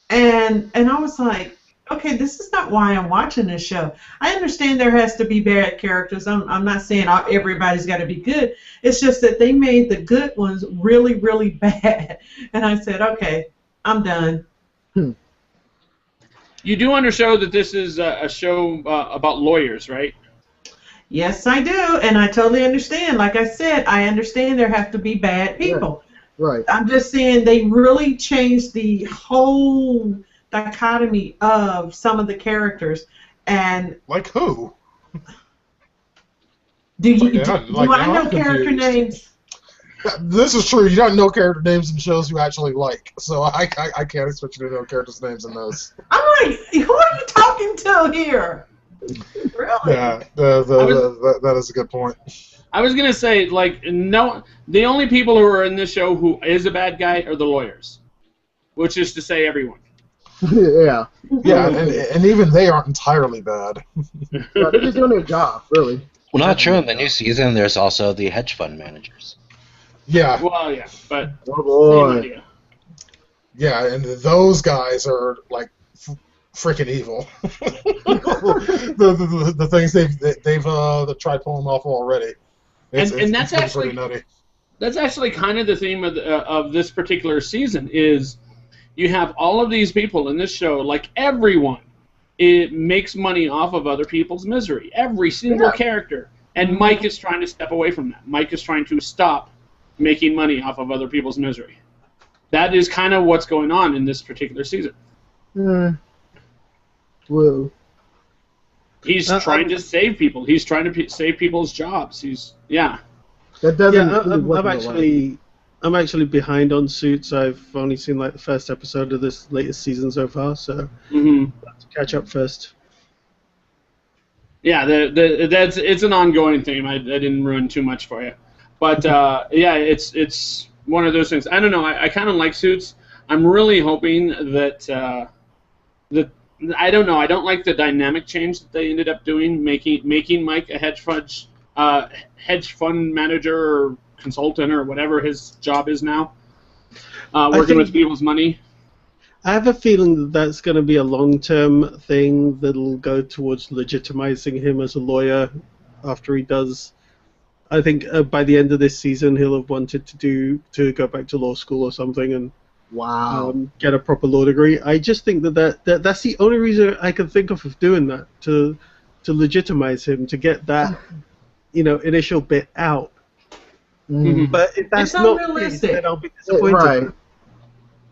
and I was like, okay, this is not why I'm watching this show. I understand there has to be bad characters. I'm not saying everybody's got to be good. It's just that they made the good ones really, really bad, and I said, okay, I'm done. You do understand that this is a show about lawyers, right? Yes, I do, and I totally understand. Like I said, I understand there have to be bad people. Yeah, right. I'm just saying they really changed the whole dichotomy of some of the characters. And like who? Do I know character names? This is true. You don't know character names in shows you actually like, so I can't expect you to know characters' names in those. I'm like, who are you talking to here? Really? Yeah, that is a good point. I was gonna say, like, no, the only people who are in this show who is a bad guy are the lawyers, which is to say, everyone. Yeah. Yeah, and even they aren't entirely bad. Yeah, they're just doing their job, really. Well, not true. In the new season, there's also the hedge fund managers. Yeah. Well, yeah, but Oh boy. same idea. Yeah, and those guys are like freaking evil. the things they've tried pulling off already. And that's pretty actually nutty. That's actually kind of the theme of this particular season is you have all of these people in this show, like everyone, it makes money off of other people's misery. Every single character. And Mike is trying to step away from that. Mike is trying to stop making money off of other people's misery. That is kind of what's going on in this particular season. Whoa. He's trying to save people. He's trying to save people's jobs. That doesn't. I'm actually behind on Suits. I've only seen like the first episode of this latest season so far, so I have to catch up first. Yeah, it's an ongoing theme. I didn't ruin too much for you, but yeah, it's one of those things. I don't know. I kind of like Suits. I'm really hoping that that I don't know. I don't like the dynamic change that they ended up doing, making Mike a hedge fund manager or consultant or whatever his job is now, working with people's money. I have a feeling that that's going to be a long-term thing that'll go towards legitimizing him as a lawyer after he does. I think by the end of this season, he'll have wanted to go back to law school or something and get a proper law degree. I just think that's the only reason I can think of doing that, to legitimize him, to get that initial bit out. Mm-hmm. But if that's not realistic, then I'll be disappointed. Right.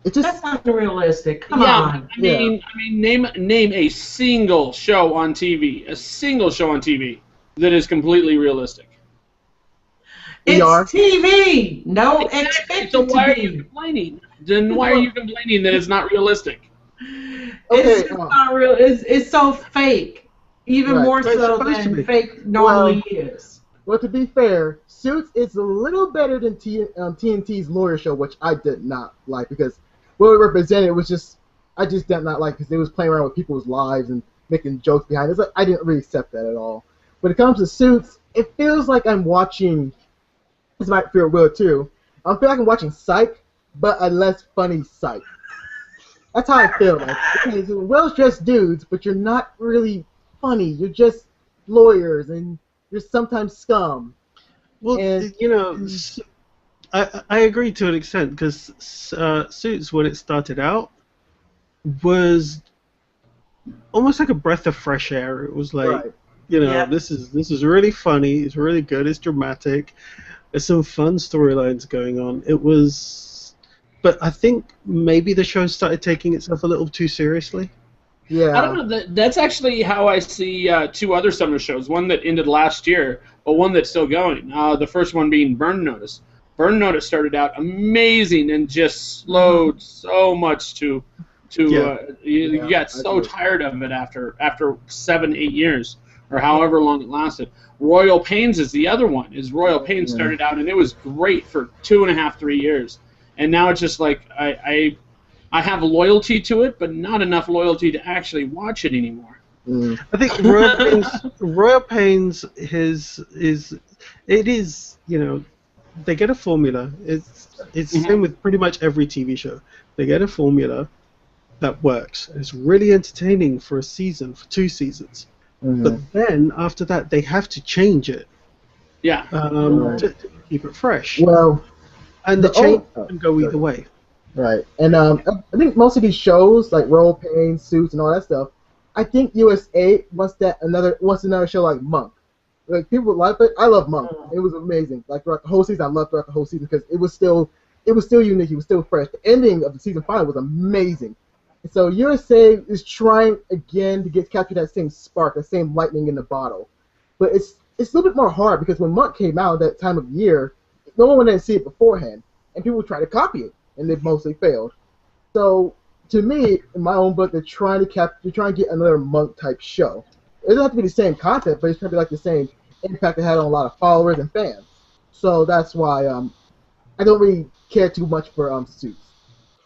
That's not realistic. Come on. I mean, name a single show on TV, that is completely realistic. It's TV. No, expect So it to why are be. you complaining? Then why are you complaining that it's not realistic? It's not real. It's so fake, even more so than fake normally is. Well, to be fair, Suits is a little better than TNT's lawyer show, which I did not like because what it represented was I just did not like because they was playing around with people's lives and making jokes behind it. It's like, I didn't really accept that at all. When it comes to Suits, it feels like I'm watching. This might feel weird too. I feel like I'm watching Psych, but a less funny Psych. That's how I feel. Like, okay, so well-dressed dudes, but you're not really funny. You're just lawyers, and you're sometimes scum. Well, and, I agree to an extent because Suits, when it started out, was almost like a breath of fresh air. It was like, this is really funny. It's really good. It's dramatic. There's some fun storylines going on. It was, but I think maybe the show started taking itself a little too seriously. Yeah. I don't know. That's actually how I see two other summer shows. One that ended last year, but one that's still going. The first one being Burn Notice. Burn Notice started out amazing and just slowed so much you got so tired of it after 7-8 years or however long it lasted. Royal Pains is the other one. Royal Pains started out and it was great for 2.5-3 years, and now it's just like I have loyalty to it, but not enough loyalty to actually watch it anymore. I think Royal Pains is they get a formula. It's the same with pretty much every TV show. They get a formula that works. It's really entertaining for a season, for 2 seasons. But then after that, they have to change it. Yeah. To keep it fresh. Well, and the change can go either way. Right. And I think most of these shows, like Royal Pains, Suits, and all that stuff, I think USA wants another show like Monk. Like, people like it. I love Monk. It was amazing. Like, throughout the whole season, I loved throughout the whole season because it was still unique. It was still fresh. The ending of the season 5 was amazing. And so USA is trying again to capture that same spark, that same lightning in the bottle. But it's a little bit more hard because when Monk came out that time of year, no one wanted to see it beforehand, and people tried to copy it, and they've mostly failed. So to me, in my own book, they're trying to get another Monk type show. It doesn't have to be the same content, but it's trying to be like the same impact it had on a lot of followers and fans. So that's why I don't really care too much for Suits.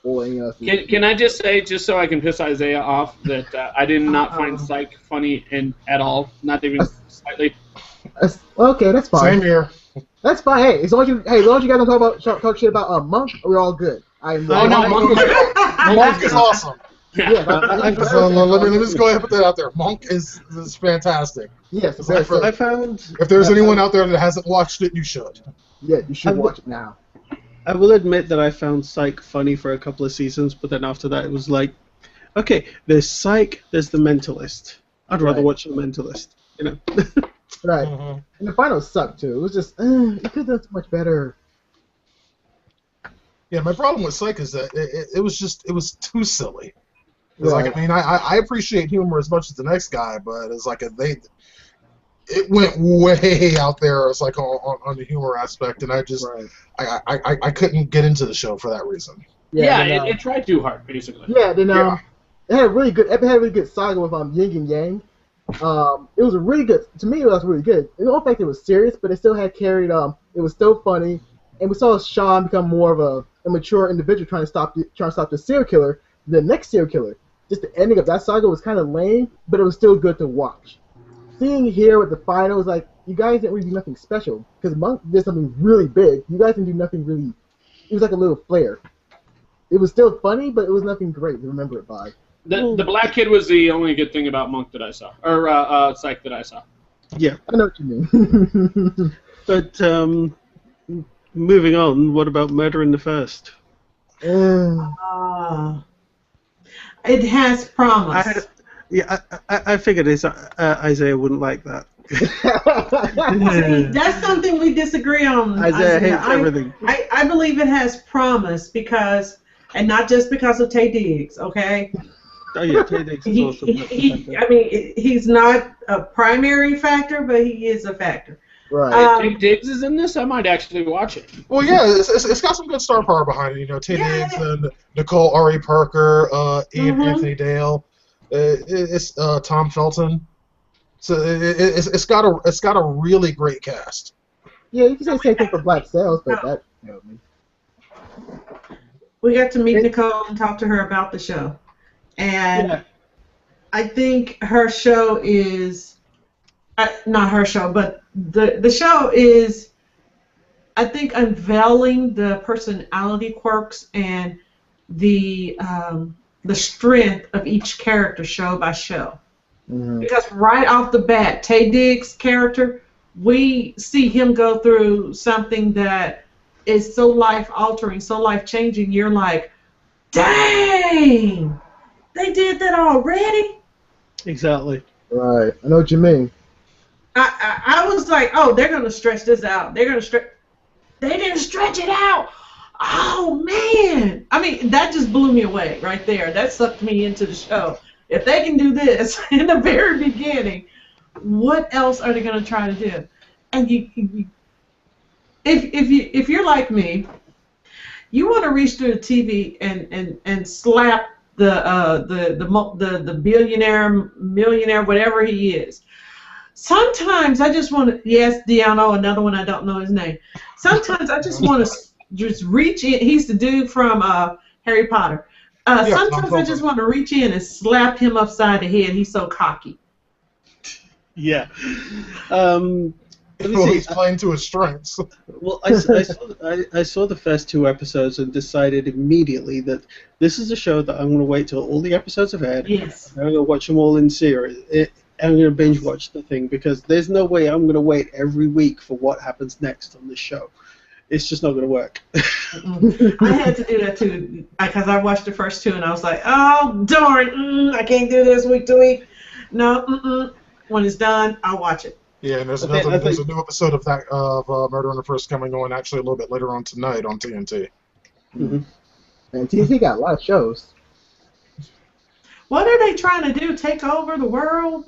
Can I just say, just so I can piss Isaiah off, that I did not find Psych funny at all, not even slightly. Okay, that's fine. Same here. That's fine. Hey, as long as you guys don't talk shit about Monk, we're all good. Monk is awesome. Yeah. So let me just go ahead and put that out there. Monk is fantastic. Yes, I found. If there's anyone out there that hasn't watched it, you should. Yeah, you should watch it now. I will admit that I found Psych funny for a couple of seasons, but then after that it was like, okay, there's Psych, there's The Mentalist. I'd rather watch The Mentalist, Right. And the finals sucked too. It was just, it could have done so much better. Yeah, my problem with Psych is that it was too silly. It's Right. like, I mean, I appreciate humor as much as the next guy, but it's like it went way out there. It's like on the humor aspect, and I just I couldn't get into the show for that reason. It tried too hard, basically. Yeah, then it had a really good saga with Yin and Yang, It was a really good. To me, it was really good. In all fact, it was serious, but it still had carried. It was still funny, and we saw Sean become more of a mature individual trying to stop the serial killer, the next serial killer. Just the ending of that saga was kind of lame, but it was still good to watch. Seeing here with the final was like, you guys didn't really do nothing special because Monk did something really big. You guys didn't do nothing really. It was like a little flair. It was still funny, but it was nothing great to remember it by. The black kid was the only good thing about Monk that I saw, or Psych that I saw. Yeah, I know what you mean. but moving on, what about Murder in the First? It has promise. I figured Isaiah wouldn't like that. See, that's something we disagree on. Isaiah hates everything. I believe it has promise because, and not just because of Taye Diggs, okay? Oh yeah, Taye Diggs is awesome. I mean, he's not a primary factor, but he is a factor. Right. Taye Diggs is in this. I might actually watch it. Well, yeah, it's got some good star power behind it. You know, Taye Diggs and Nicole Ari Parker, Anthony Dale, it's Tom Felton. So it's got a really great cast. Yeah, you can say the same thing for Black Sails, but that. We got to meet Nicole and talk to her about the show. And I think her show is, not her show, but the show is, I think, unveiling the personality quirks and the strength of each character show by show. Mm-hmm. Because right off the bat, Taye Diggs' character, we see him go through something that is so life-altering, so life-changing, you're like, dang! They did that already? Exactly. Right. I know what you mean. I was like, oh, they're going to stretch this out. They're going to stretch. They didn't stretch it out. Oh, man. I mean, that just blew me away right there. That sucked me into the show. If they can do this in the very beginning, what else are they going to try to do? And if you're like me, you want to reach through the TV and slap the billionaire, millionaire, whatever he is. Sometimes I just want to, yes, Deano, another one I don't know his name. Sometimes I just want to just reach in. He's the dude from Harry Potter. Sometimes I just want to reach in and slap him upside the head. He's so cocky. Yeah. He's playing to his strengths. Well, I saw the first 2 episodes and decided immediately that this is a show that I'm going to wait till all the episodes have aired. Yes. I'm going to watch them all in series. I'm going to binge watch the thing because there's no way I'm going to wait every week for what happens next on this show. It's just not going to work. I had to do that too because I watched the first 2 and I was like, oh darn, I can't do this week to week. No, when it's done, I'll watch it. Yeah, and there's a new episode of Murder in the First coming on actually a little bit later on tonight on TNT. Mm-hmm. And TNT got a lot of shows. What are they trying to do? Take over the world?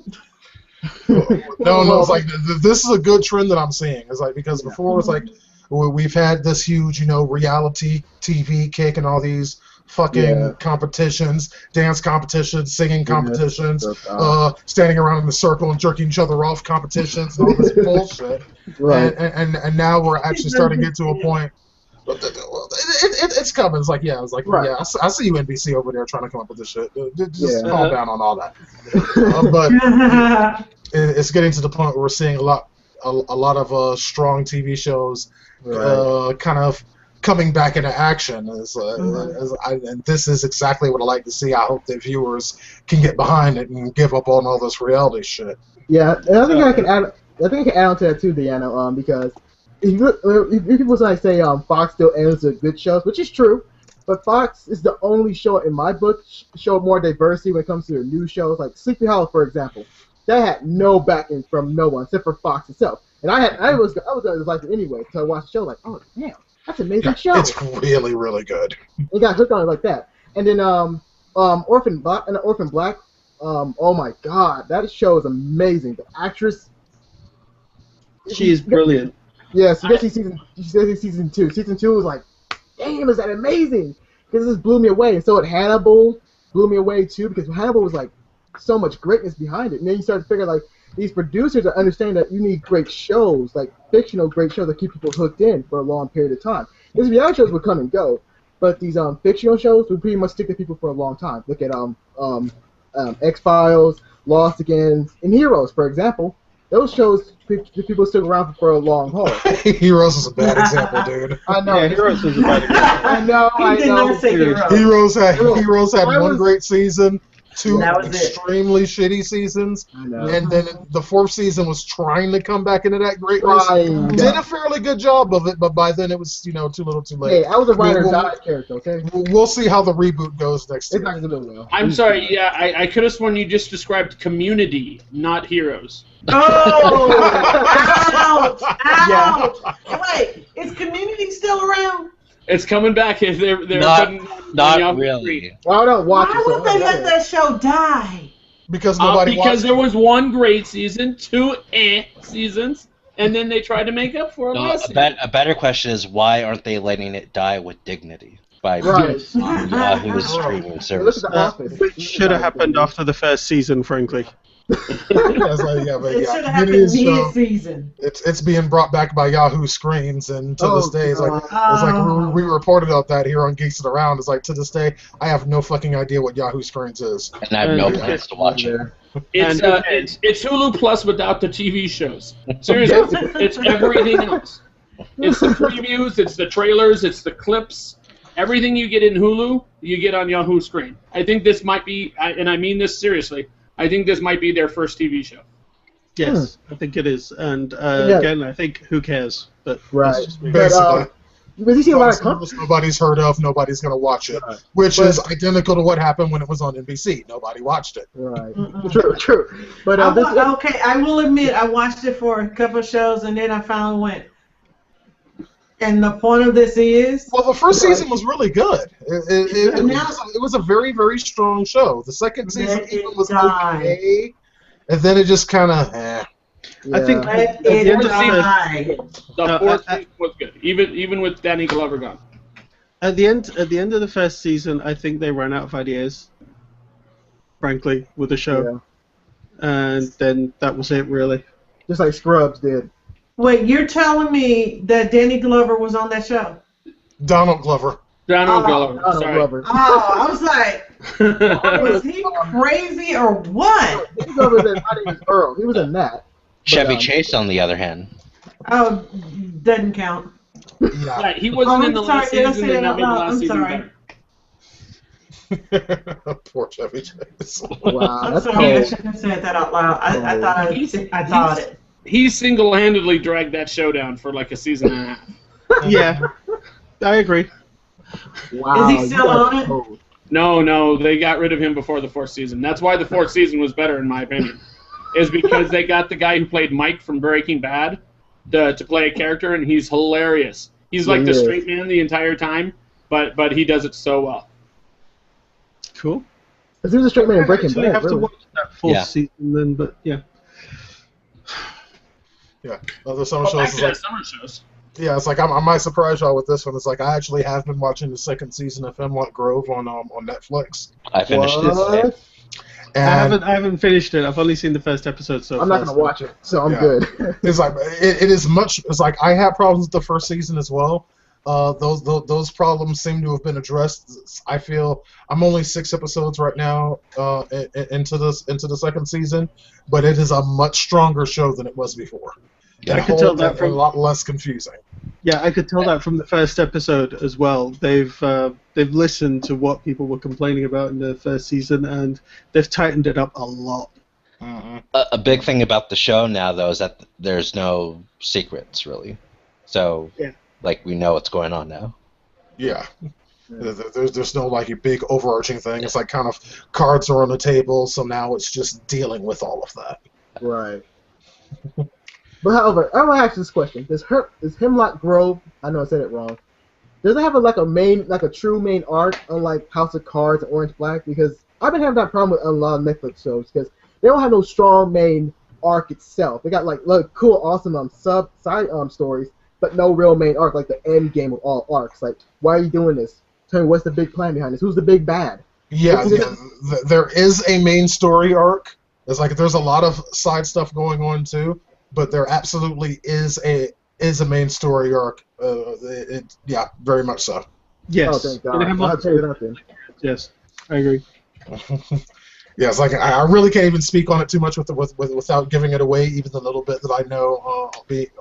No, it's like this is a good trend that I'm seeing. It's like because before it's like we've had this huge, reality TV kick and all these fucking competitions, dance competitions, singing competitions, standing around in a circle and jerking each other off competitions, and all this bullshit. Right. And now we're actually starting to get to a point. It's coming. It's like, I see you NBC over there trying to come up with this shit. Just calm down on all that. But it's getting to the point where we're seeing a lot of strong TV shows kind of coming back into action. And this is exactly what I like to see. I hope that viewers can get behind it and give up on all this reality shit. Yeah, and I think I can add on to that too, Deanna, because if people say Fox still ends with good shows, which is true, but Fox is the only show in my book show more diversity when it comes to their new shows, like Sleepy Hollow, for example. That had no backing from no one except for Fox itself, and I was gonna like it anyway until I watched the show. Like, oh damn, that's an amazing show. It's really, really good. And got hooked on it like that, and then Orphan Black, oh my god, that show is amazing. The actress, she is brilliant. Yes, especially season 2. Season 2 was like, damn, is that amazing? Because this blew me away. And so Hannibal blew me away too, because Hannibal was like so much greatness behind it. And then you start to figure like these producers are understanding that you need great shows, like fictional great shows that keep people hooked in for a long period of time. These reality shows would come and go, but these fictional shows would pretty much stick to people for a long time. Look at X-Files, Lost Again, and Heroes, for example. Those shows, people stick around for a long haul. Heroes is a bad example, dude. I know. Yeah, Heroes is a bad example. I know. He did not say Heroes had one great season, two That was extremely shitty seasons, I know. and then the fourth season was trying to come back into that great Trying. race. Did a fairly good job of it, but by then it was too little, too late. Hey, I was a ride or die character. Okay. We'll see how the reboot goes next It's year. not gonna do well. I'm sorry. Yeah, I could have sworn you just described Community, not Heroes. Oh! Ouch! Ouch! Wait, is Community still around? It's coming back. They're Not- putting it on Not Yahoo really. Screen. Well, I don't watch Why it. So would they let that show die? Because nobody Because watched there it. was one great season, two seasons, and then they tried to make up for it No, last a better question is why aren't they letting it die with dignity by Right. Yahoo's streaming Look service? at the Office. Which should have happened after the first season, frankly. That's like, yeah, but It yeah, should have happened Community show, mid-season. it's being brought back by Yahoo Screens, and to this day, it's like Oh. we reported out that here on Geeks and Around. It's like to this day, I have no fucking idea what Yahoo Screens is. And I have no plans to watch it. It's Hulu Plus without the TV shows. Seriously, it's everything else. It's the previews, it's the trailers, it's the clips. Everything you get in Hulu, you get on Yahoo Screen. I think this might be, and I mean this seriously, I think this might be their first TV show. Yes, I think it is. And Yeah. again, I think who cares? But Right. that's just me. Basically. But you see a lot of Something nobody's heard of, nobody's going to watch it, Right. which But- is identical to what happened when it was on NBC. Nobody watched it. Right. Mm-mm. True. But Okay, I will admit I watched it for a couple of shows and then I finally went. And the point of this is, Well, the first season was really good. It was a very, very strong show. The second season Then even it was died. okay, and then it just kind of, I think let at the it end of the die. The No, fourth season was good, even with Danny Glover gone. At the end of the first season, I think they ran out of ideas. Frankly, with the show, and then that was it, really. just like Scrubs did. Wait, you're telling me that Danny Glover was on that show? Donald Glover. Donald Oh, Glover. Donald Sorry. Glover. Oh, I was like, was he crazy or what? Danny Glover was in My Name is Earl. He was in that. Chevy Chase, on the other hand. Oh, doesn't count. Yeah. Yeah, he wasn't Oh, in the I'm sorry, last did I season, say and that that made the out loud? last I'm season sorry. better. Poor Chevy Chase. Wow, I'm that's sorry, I cold. shouldn't have said that out loud. I thought I thought it. He single-handedly dragged that show down for like a season and a half. Yeah, I agree. Wow, Is he still you are on it? cold. No, they got rid of him before the fourth season. That's why the fourth season was better, in my opinion. Is because they got the guy who played Mike from Breaking Bad to play a character, and he's hilarious. He's like the Yeah. straight man the entire time, but he does it so well. Cool. Because he was a straight man in Breaking Actually, I Bad. have to Really. watch that fourth Yeah. season then, but yeah. Yeah. Other summer Well, shows back is to the like, summer shows. yeah, it's like I might surprise y'all with this one. It's like I actually have been watching the second season of Hemlock Grove on Netflix. I finished it. What? And I haven't finished it. I've only seen the first episode so I'm far. not gonna watch it, so I'm Yeah. good. it's like it is much. It's like I had problems with the first season as well. Those problems seem to have been addressed. I feel I'm only 6 episodes right now into the second season, but it is a much stronger show than it was before. Yeah. I could tell that a from lot less confusing. Yeah, I could tell that from the first episode as well. They've listened to what people were complaining about in the first season, and they've tightened it up a lot. A big thing about the show now, though, is that there's no secrets, really. So, Yeah. like, we know what's going on now. Yeah. There's no like a big overarching thing. It's like kind of cards are on the table, so now it's just dealing with all of that. Right. But however, I want to ask this question: Does Hemlock Grove? I know I said it wrong. Does it have a true main arc, unlike House of Cards and Orange Black? Because I've been having that problem with a lot of Netflix shows because they don't have no strong main arc itself. They got like cool, awesome side stories, but no real main arc, like the end game of all arcs. Like, why are you doing this? Tell me what's the big plan behind this? Who's the big bad? Yeah, there is a main story arc. It's like there's a lot of side stuff going on too, but there absolutely is a main story arc. Yeah, very much so. Yes. Oh, thank God. I'll tell you nothing. Yes, I agree. Yeah, it's like I really can't even speak on it too much without giving it away, even the little bit that I know,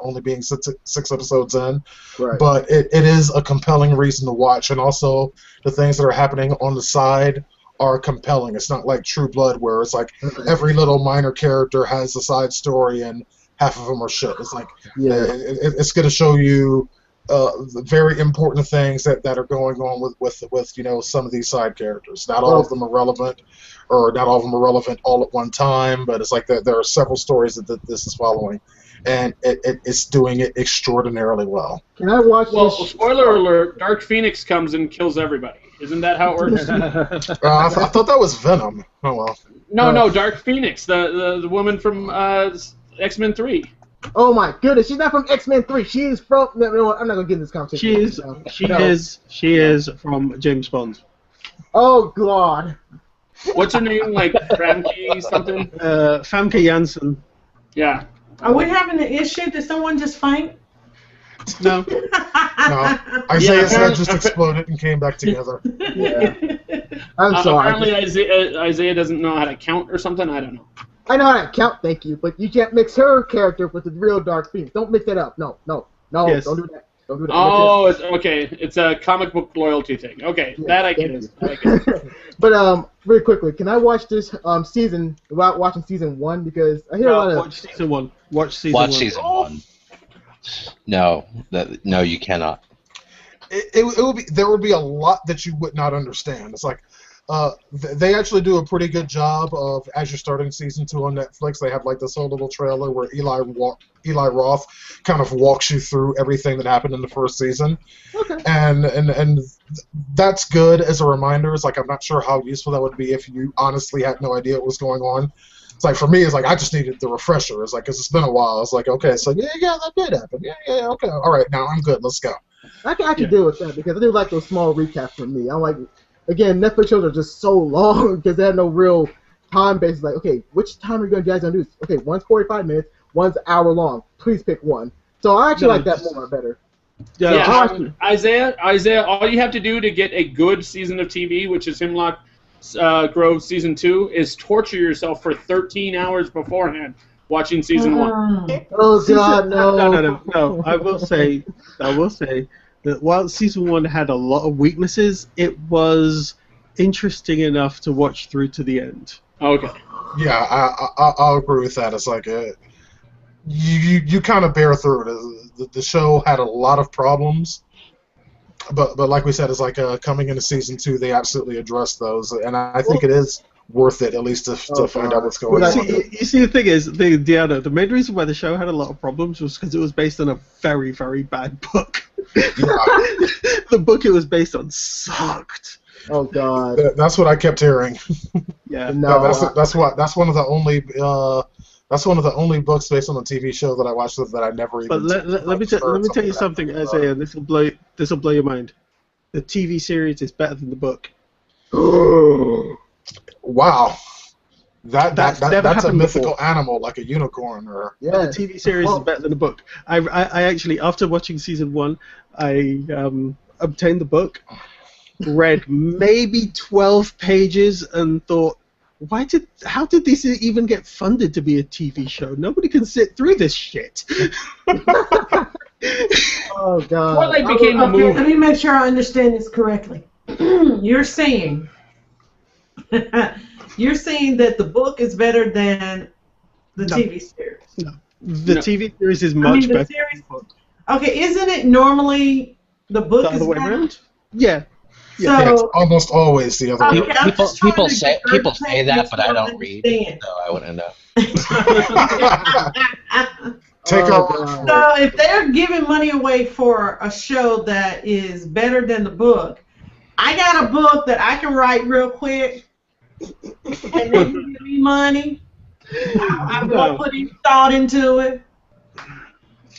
only being six episodes in. Right. But it is a compelling reason to watch, and also the things that are happening on the side are compelling. It's not like True Blood where it's like every little minor character has a side story and half of them are shit. It's like it's going to show you very important things that are going on with some of these side characters. Not all of them are relevant, or not all of them are relevant all at one time, but it's like there are several stories that this is following, and it's doing it extraordinarily well. Can I watch Well, this? spoiler alert, Dark Phoenix comes and kills everybody. Isn't that how it works? I thought that was Venom. Oh well. No, Dark Phoenix, the woman from X-Men 3. Oh my goodness, she's not from X-Men 3. She is from. No, I'm not gonna get in this conversation. She is from James Bond. Oh God. What's her name? Like Famke something? Famke Janssen. Yeah. Are we having an issue? Did someone just faint? No. No. Isaiah's head just exploded and came back together. Yeah. I'm sorry. Apparently Isaiah doesn't know how to count or something. I don't know. I know how to count, thank you, but you can't mix her character with the real Dark Phoenix. Don't mix that up. No, Yes. don't do that. Don't do that. Oh, okay. It's a comic book loyalty thing. Okay, Yeah, that I get it. But really quickly, can I watch this season without watching season 1? Because I hear a lot of Watch season 1. Watch season 1. No, you cannot. It will be. There will be a lot that you would not understand. It's like they actually do a pretty good job of, as you're starting season 2 on Netflix, they have like this whole little trailer where Eli Roth kind of walks you through everything that happened in the first season. Okay. And that's good as a reminder. It's like I'm not sure how useful that would be if you honestly had no idea what was going on. It's like for me, it's like I just needed the refresher. It's like 'cause it's been a while. It's like okay, so yeah, that did happen. Yeah, okay, all right, now I'm good. Let's go. I can deal with that because I do like those small recaps for me. I'm like, again, Netflix shows are just so long because they have no real time basis. Like, okay, which time are you guys gonna do this? Okay, one's 45 minutes, one's an hour long. Please pick one. So I actually like that more better. Isaiah, all you have to do to get a good season of TV, which is Hemlock Grove season 2, is torture yourself for 13 hours beforehand watching season 1. Oh God, No. I will say that while season 1 had a lot of weaknesses, it was interesting enough to watch through to the end. Okay. Yeah, I'll agree with that. It's like you kind of bear through it. The show had a lot of problems, but like we said, it's like coming into season 2, they absolutely addressed those, and I think it is worth it at least to find out what's going on. You see, the thing is, Deanna, the main reason why the show had a lot of problems was because it was based on a very, very bad book. Yeah. The book it was based on sucked. Oh God. That's what I kept hearing. Yeah. No. That's one of the only books based on a TV show that I watched that I never even. But let me tell you something, Isaiah. This will blow your mind. The TV series is better than the book. Wow. That's a mythical before. Animal, like a unicorn, or The TV series is better than the book. I actually, after watching season 1, I obtained the book, read maybe 12 pages, and thought, how did this even get funded to be a TV show? Nobody can sit through this shit. Oh God. Twilight became a movie. Let me make sure I understand this correctly. You're saying that the book is better than the TV series. No. The TV series is much better. Than the book. Okay, isn't it normally the book The is other way better? around? Yeah. So, it's almost always the other way. Okay, People say that, but I don't read, so I wouldn't know. Take over. So if they're giving money away for a show that is better than the book, I got a book that I can write real quick, and then you give me money. I won't put any thought into it.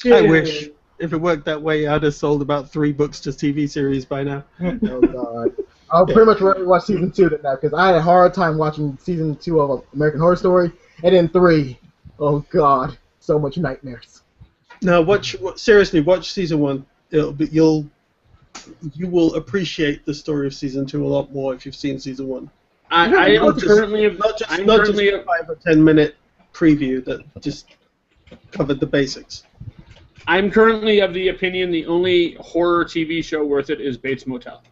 I wish. If it worked that way, I'd have sold about 3 books to TV series by now. Oh God. I'll pretty much watch season 2 now because I had a hard time watching season 2 of American Horror Story, and then 3. Oh God, so much nightmares. No, seriously, watch season 1. You will appreciate the story of season 2 a lot more if you've seen season 1. I am currently not just a 5 or 10 minute preview that just covered the basics. I'm currently of the opinion the only horror TV show worth it is Bates Motel.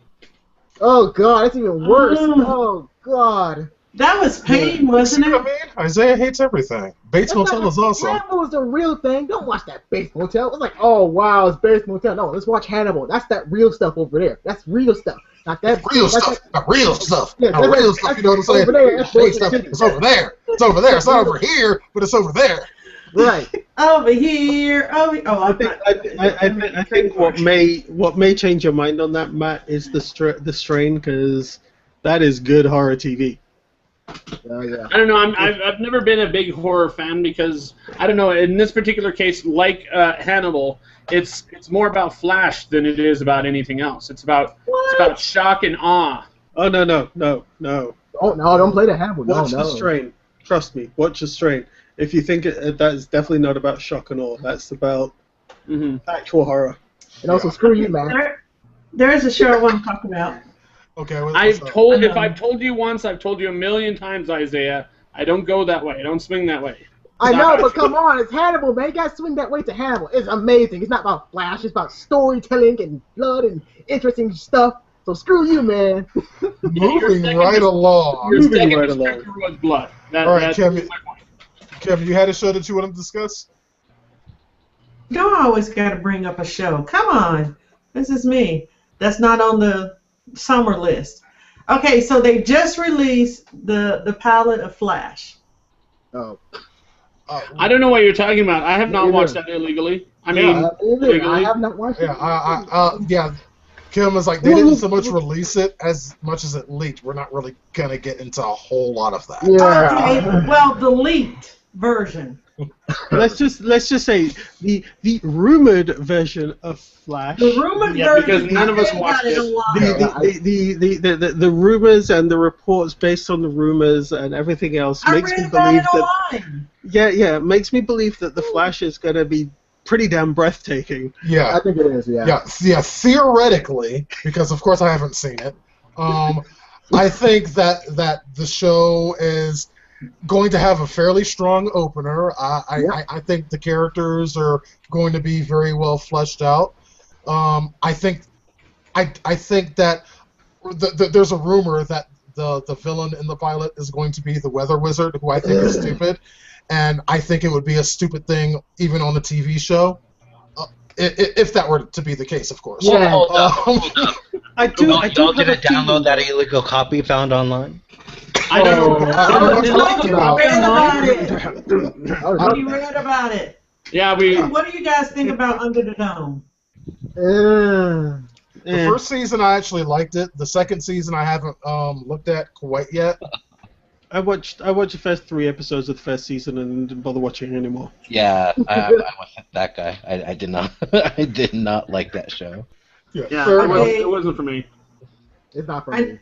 Oh God, that's even worse. Oh God. That was pain, wasn't it? I mean, Isaiah hates everything. Bates Motel is awesome. Hannibal was the real thing. Don't watch that Bates Motel. It's like, oh wow, it's Bates Motel. No, let's watch Hannibal. That's that real stuff over there. That's real stuff. Not that real stuff. Real stuff. Yeah, real stuff. You know what I'm saying? Over there. It's over there. It's over there. It's not over here, but it's over there. Right. Over here. I think what may change your mind on that, Matt, is the strain, because that is good horror TV. Yeah. I don't know. I've never been a big horror fan because I don't know. In this particular case, like Hannibal, it's more about Flash than it is about anything else. It's about shock and awe. Oh no. Oh no! Don't play the Hannibal. Watch the strain. Trust me. Watch the strain. If you think that is definitely not about shock and awe, that's about actual horror. And also, screw you, man. There is a show I want to talk about. Okay. If I've told you once, I've told you a million times, Isaiah. I don't go that way. I don't swing that way. I know, but come on, it's Hannibal, man. You gotta swing that way to Hannibal. It's amazing. It's not about Flash. It's about storytelling and blood and interesting stuff. So screw you, man. Moving right along. Your second descriptor was blood. All right, Kevin, you had a show that you want to discuss? You don't always got to bring up a show. Come on. This is me. That's not on the summer list. Okay, so they just released the pilot of Flash. Oh. I don't know what you're talking about. I have not watched that illegally. Legally. I have not watched it. Yeah, Kim was like, they didn't so much release it as much as it leaked. We're not really going to get into a whole lot of that. Yeah. Okay, well, the leaked version. let's just say the rumored version of Flash. The rumored version, because none of us watched it. The rumors and the reports based on the rumors and everything else makes me believe that. Makes me believe that the Flash is going to be pretty damn breathtaking. Yeah, I think it is. Yeah. Yeah. Theoretically, because of course I haven't seen it. I think that the show is going to have a fairly strong opener. I think the characters are going to be very well fleshed out. I think that there's a rumor that the villain in the pilot is going to be the weather wizard, who I think is stupid, and I think it would be a stupid thing even on a TV show. If that were to be the case, of course. Yeah. I do. Y'all didn't download that illegal copy found online? I don't know. We read about it. Yeah, What do you guys think about Under the Dome? The first season I actually liked it. The second season I haven't looked at quite yet. I watched the first 3 episodes of the first season and didn't bother watching anymore. Yeah, I wasn't that guy. I did not. I did not like that show. Yeah, it wasn't for me. It's not for me.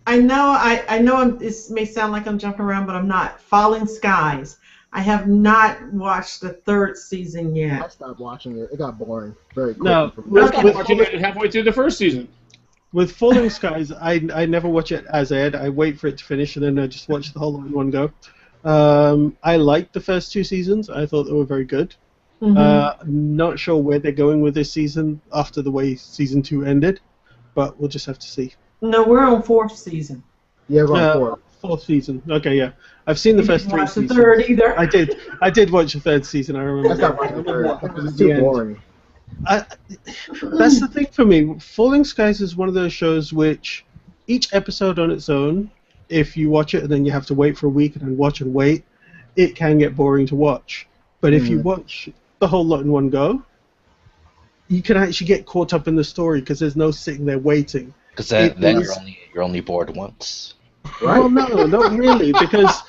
I know. This may sound like I'm jumping around, but I'm not. Falling Skies. I have not watched the 3rd season yet. I stopped watching it. It got boring very quickly. No, I stopped watching it halfway through the first season. With Falling Skies, I never watch it as aired. I wait for it to finish and then I just watch the whole lot in one go. I liked the first 2 seasons. I thought they were very good. Not sure where they're going with this season after the way season 2 ended, but we'll just have to see. No, we're on 4th season. Yeah, we're on 4th season. Okay, yeah. I've seen the first 3 seasons. The 3rd either. I did watch the 3rd season. I remember. I stopped watching the 3rd because it's too boring. That's the thing for me. Falling Skies is one of those shows which each episode on its own, if you watch it and then you have to wait for a week and then watch and wait, it can get boring to watch. But if you watch the whole lot in one go, you can actually get caught up in the story because there's no sitting there waiting. Because then you're only bored once. Right? Well, no, not really, because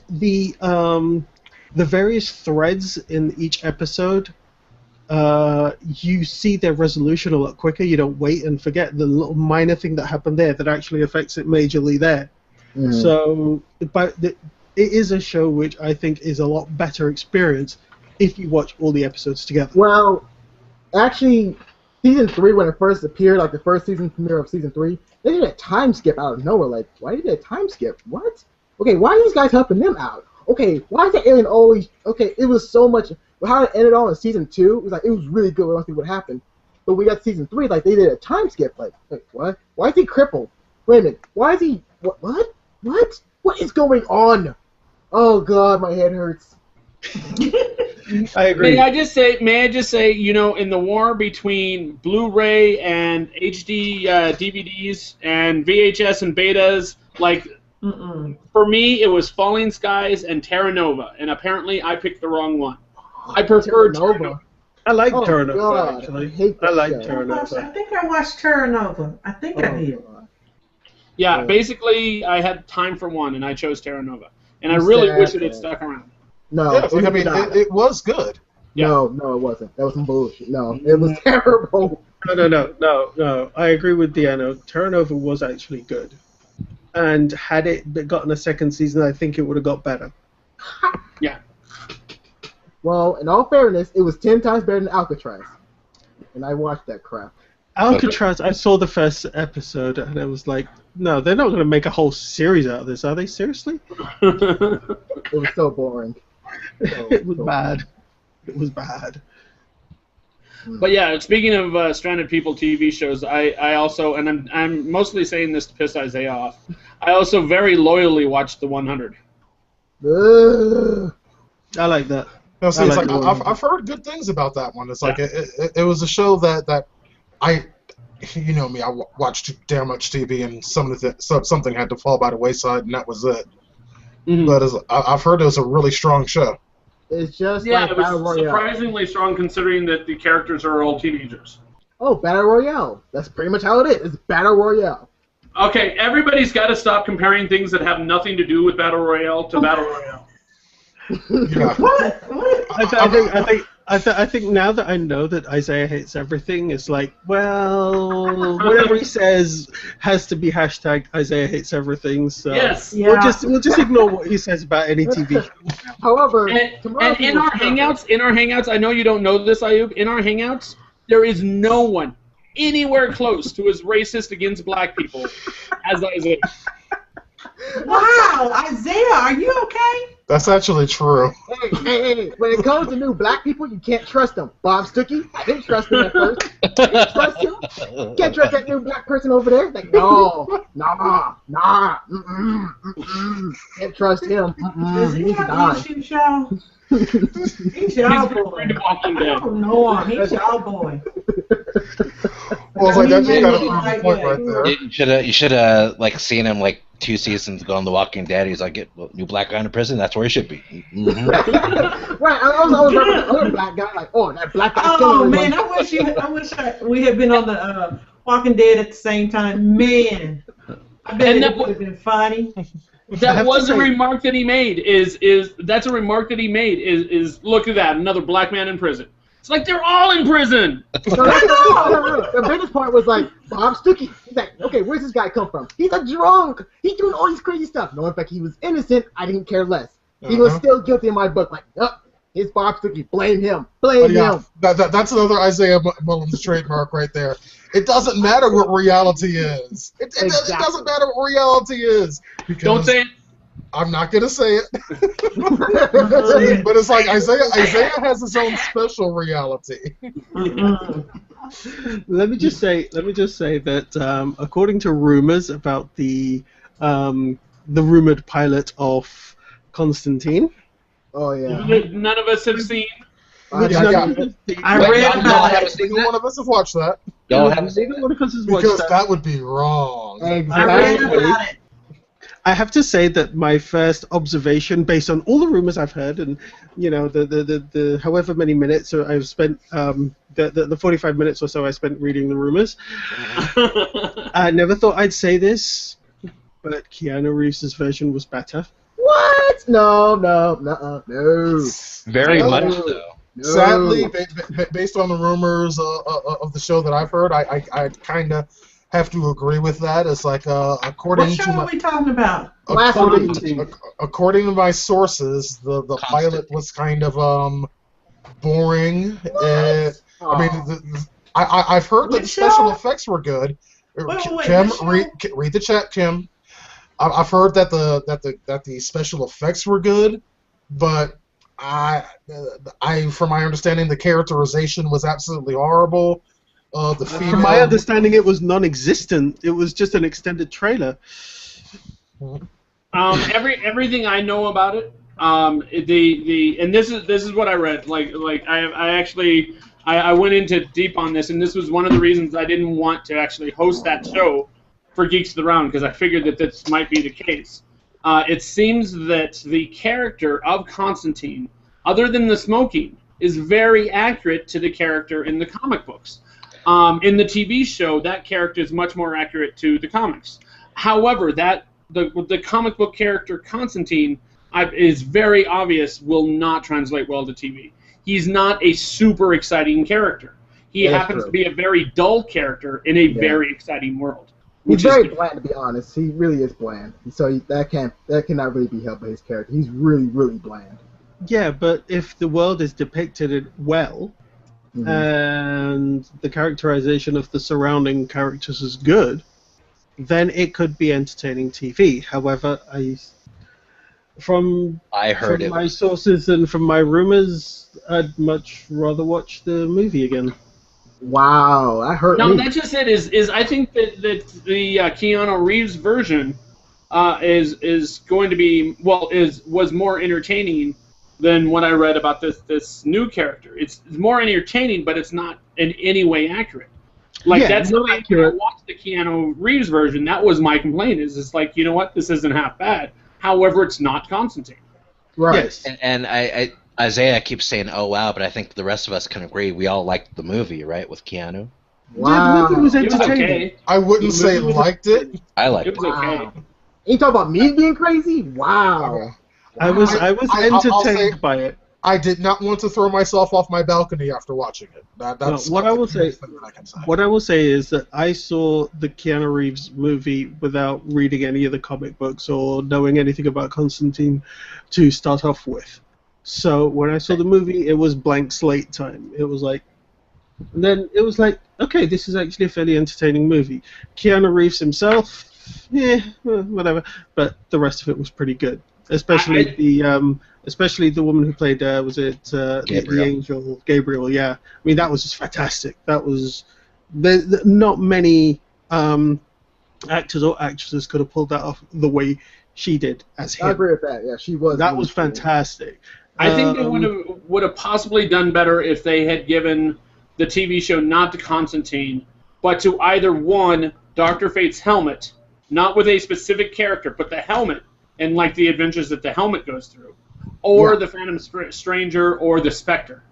the various threads in each episode you see their resolution a lot quicker. You don't wait and forget the little minor thing that happened there that actually affects it majorly there. So, it is a show which I think is a lot better experience if you watch all the episodes together. Well, actually, season 3, when it first appeared, like the first season premiere of season 3, they did a time skip out of nowhere. Like, why did they a time skip? What? Okay, why are these guys helping them out? Okay, why is that alien always... Okay, it was so much... How it ended on in season 2, it was like, it was really good. We don't see what happened. But we got season 3, like, they did a time skip. Like what? Why is he crippled? Wait a minute. Why is he... What? What is going on? Oh, God, my head hurts. I agree. May I just say, you know, in the war between Blu-ray and HD DVDs and VHS and betas, like, for me, it was Falling Skies and Terra Nova, and apparently I picked the wrong one. I prefer Terra Nova. I like Terra Nova, actually. I like Terra Nova. I think I watched Terra Nova. I think I did. God. Yeah, basically, I had time for one, and I chose Terra Nova. And I really wish it had stuck around. No, Yeah, I mean, it was good. Yeah. No, it wasn't. That was some bullshit. No, it was terrible. No. I agree with Deanna. Terra Nova was actually good. And had it gotten a second season, I think it would have got better. Yeah. Well, in all fairness, it was 10 times better than Alcatraz. And I watched that crap. Alcatraz, I saw the first episode, and I was like, no, they're not going to make a whole series out of this, are they? Seriously? It was so boring. It was bad. It was bad. But yeah, speaking of Stranded People TV shows, I also, and I'm mostly saying this to piss Isaiah off, I also very loyally watched The 100. I like that. No, see, it's like I've heard good things about that one. It's like it was a show that I, you know me, I watched too damn much TV, and something had to fall by the wayside, and that was it. But I've heard it was a really strong show. It's just yeah, like it was Battle Royale. surprisingly strong considering that the characters are all teenagers. Oh, Battle Royale. That's pretty much how it is. It's Battle Royale. Okay, everybody's got to stop comparing things that have nothing to do with Battle Royale to Battle Royale. Yeah. What? I think now that I know that Isaiah hates everything, it's like, well, whatever he says has to be hashtag Isaiah hates everything. So Yes. Yeah. we'll just ignore what he says about any TV. However, And in our hangouts, I know you don't know this, Ayub. In our hangouts, there is no one anywhere close to as racist against black people as Isaiah. Wow, Isaiah, are you okay? That's actually true. Hey, when it comes to new black people, you can't trust them. Bob Stuckey, I didn't trust him at first. Can't trust him. Can't trust that new black person over there. Like, nah, can't trust him. Is He he needs to on die. YouTube show? He's y'all boy. Walking Dead. Oh, no, he's y'all boy. Well, it's like that's He got a may good be point like right there. You should have like seen him like 2 seasons ago on The Walking Dead. He's like, new black guy in prison. That's where he should be. Mm-hmm. Right, I was another black guy. Like, oh, that black guy. Oh man, I wish we had been on the Walking Dead at the same time. Man, I bet And it that would have been funny. That was a remark that he made. That's a remark that he made. Is look at that, another black man in prison. It's like they're all in prison. No, the biggest part was like Bob Stuckey. He's like, okay, where's this guy come from? He's a drunk. He's doing all these crazy stuff. No, in fact, he was innocent. I didn't care less. He was still guilty in my book. Like, it's Bob Stuckey. Blame him. Blame him. That's another Isaiah Mullins trademark right there. It doesn't matter what reality is. It doesn't matter what reality is. Don't say it. I'm not gonna say it. But it's like Isaiah has his own special reality. Let me just say that according to rumors about the rumored pilot of Constantine. Oh yeah. None of us have seen. I read Y'all haven't seen Neither one that? of us have watched that. Y'all haven't seen that? Because that would be wrong. I read about it. I have to say that my first observation, based on all the rumors I've heard, and you know the however many minutes I've spent, the 45 minutes or so I spent reading the rumors, I never thought I'd say this, but Keanu Reeves' version was better. What? No. Very much so. Sadly, based on the rumors of the show that I've heard, I kind of have to agree with that. It's like according What show to are we talking about? according to my sources, the pilot was kind of boring. I mean, I've heard that the special effects were good. Kim, read the chat, Kim. I've heard that the special effects were good, but from my understanding, the characterization was absolutely horrible. From my understanding, it was non-existent. It was just an extended trailer. Everything I know about it, and this is what I read. I went into deep on this, and this was one of the reasons I didn't want to actually host that show for Geeks of the Round, because I figured that this might be the case. It seems that the character of Constantine, other than the smoking, is very accurate to the character in the comic books. In the TV show, that character is much more accurate to the comics. However, the comic book character Constantine is very obvious will not translate well to TV. He's not a super exciting character. He happens to be a very dull character in a very exciting world. He's very bland, to be honest. He really is bland. So that cannot really be helped by his character. He's really, really bland. Yeah, but if the world is depicted well, and the characterization of the surrounding characters is good, then it could be entertaining TV. However, from my sources and from my rumors, I'd much rather watch the movie again. Wow, that hurt me. No, that's just it. Is I think that the Keanu Reeves version is going to be was more entertaining than what I read about this new character. It's more entertaining, but it's not in any way accurate. That's not accurate. When I watched the Keanu Reeves version, that was my complaint. It's like, you know what, this isn't half bad. However, it's not Constantine. Right. Yes. And Isaiah keeps saying, "Oh wow," but I think the rest of us can agree. We all liked the movie, right, with Keanu. Wow. Yeah, the movie was entertaining. Okay. I wouldn't say liked it. I liked it. It was okay. You talk about me being crazy? Wow. I was entertained by it. I did not want to throw myself off my balcony after watching it. That's what I will say. What I will say is that I saw the Keanu Reeves movie without reading any of the comic books or knowing anything about Constantine to start off with. So when I saw the movie, it was blank slate time. It was like, and then it was like, okay, this is actually a fairly entertaining movie. Keanu Reeves himself, whatever, but the rest of it was pretty good. Especially the woman who played the angel Gabriel. Yeah, I mean that was just fantastic. That was not many actors or actresses could have pulled that off the way she did as him. I agree with that. Yeah, she was. That was fantastic. I think they would have possibly done better if they had given the TV show not to Constantine, but to either one, Dr. Fate's helmet, not with a specific character, but the helmet and like the adventures that the helmet goes through, or the Phantom Stranger or the Spectre.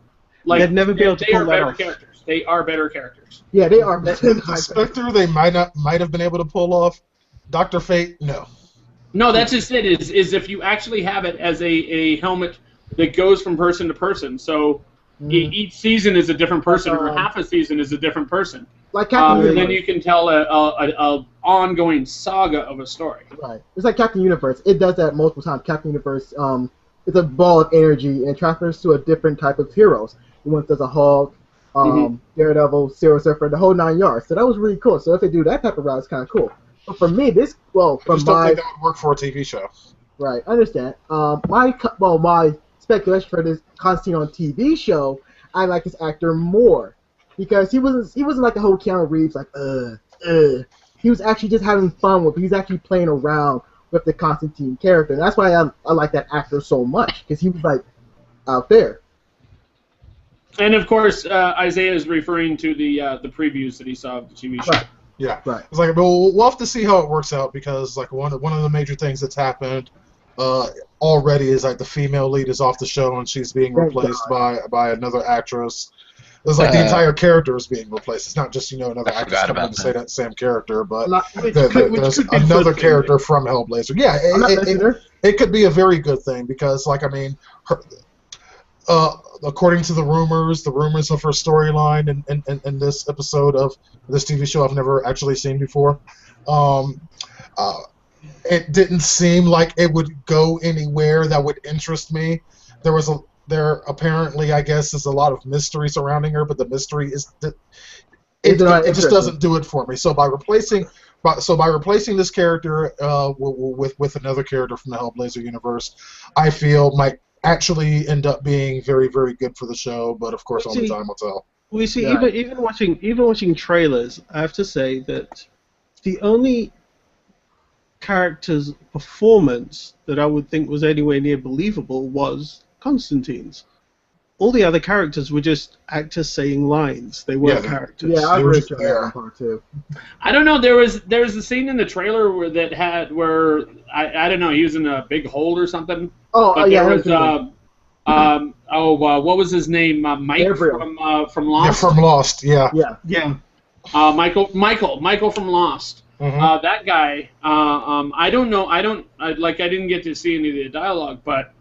Like they'd never be able to pull that off. Characters. They are better characters. Yeah, they are better. The Spectre they might have been able to pull off. Dr. Fate, no. No, that's just it. Is if you actually have it as a helmet that goes from person to person. So each season is a different person, or half a season is a different person. Like Captain Universe. Then you can tell a ongoing saga of a story. Right. It's like Captain Universe. It does that multiple times. Captain Universe, it's a ball of energy and transfers to a different type of heroes. Once there's a Hulk, Daredevil, Silver Surfer, the whole 9 yards. So that was really cool. So if they do that type of route, it's kind of cool. But for me, I just don't think that would work for a TV show. Right, I understand. My speculation for this Constantine on TV show, I like this actor more because he wasn't like the whole Keanu Reeves He was actually just having fun with it. He was actually playing around with the Constantine character, and that's why I like that actor so much because he was like out there. And of course, Isaiah is referring to the previews that he saw of the TV show. Right. Yeah, right. It's like we'll have to see how it works out because like one of the major things that's happened already is like the female lead is off the show and she's being replaced by another actress. It's like the entire character is being replaced. It's not just another actress coming in to say that same character, but there's another character from Hellblazer. Yeah, it could be a very good thing because like I mean, according to the rumors of her storyline in this episode of this TV show I've never actually seen before, um, it didn't seem like it would go anywhere that would interest me. There apparently, I guess, is a lot of mystery surrounding her, but the mystery is it just doesn't do it for me. So by replacing this character with another character from the Hellblazer universe, I feel might actually end up being very, very good for the show. But of course, only time will tell. We see even watching trailers, I have to say that the only character's performance that I would think was anywhere near believable was Constantine's. All the other characters were just actors saying lines. They weren't characters. Yeah, I agree with that part too. I don't know. There was a scene in the trailer where I don't know, he was in a big hole or something. Oh, but yeah. There was what was his name? Mike from Lost. Yeah, from Lost. Yeah. Yeah. Michael from Lost. Mm-hmm. That guy. I don't know. I didn't get to see any of the dialogue, but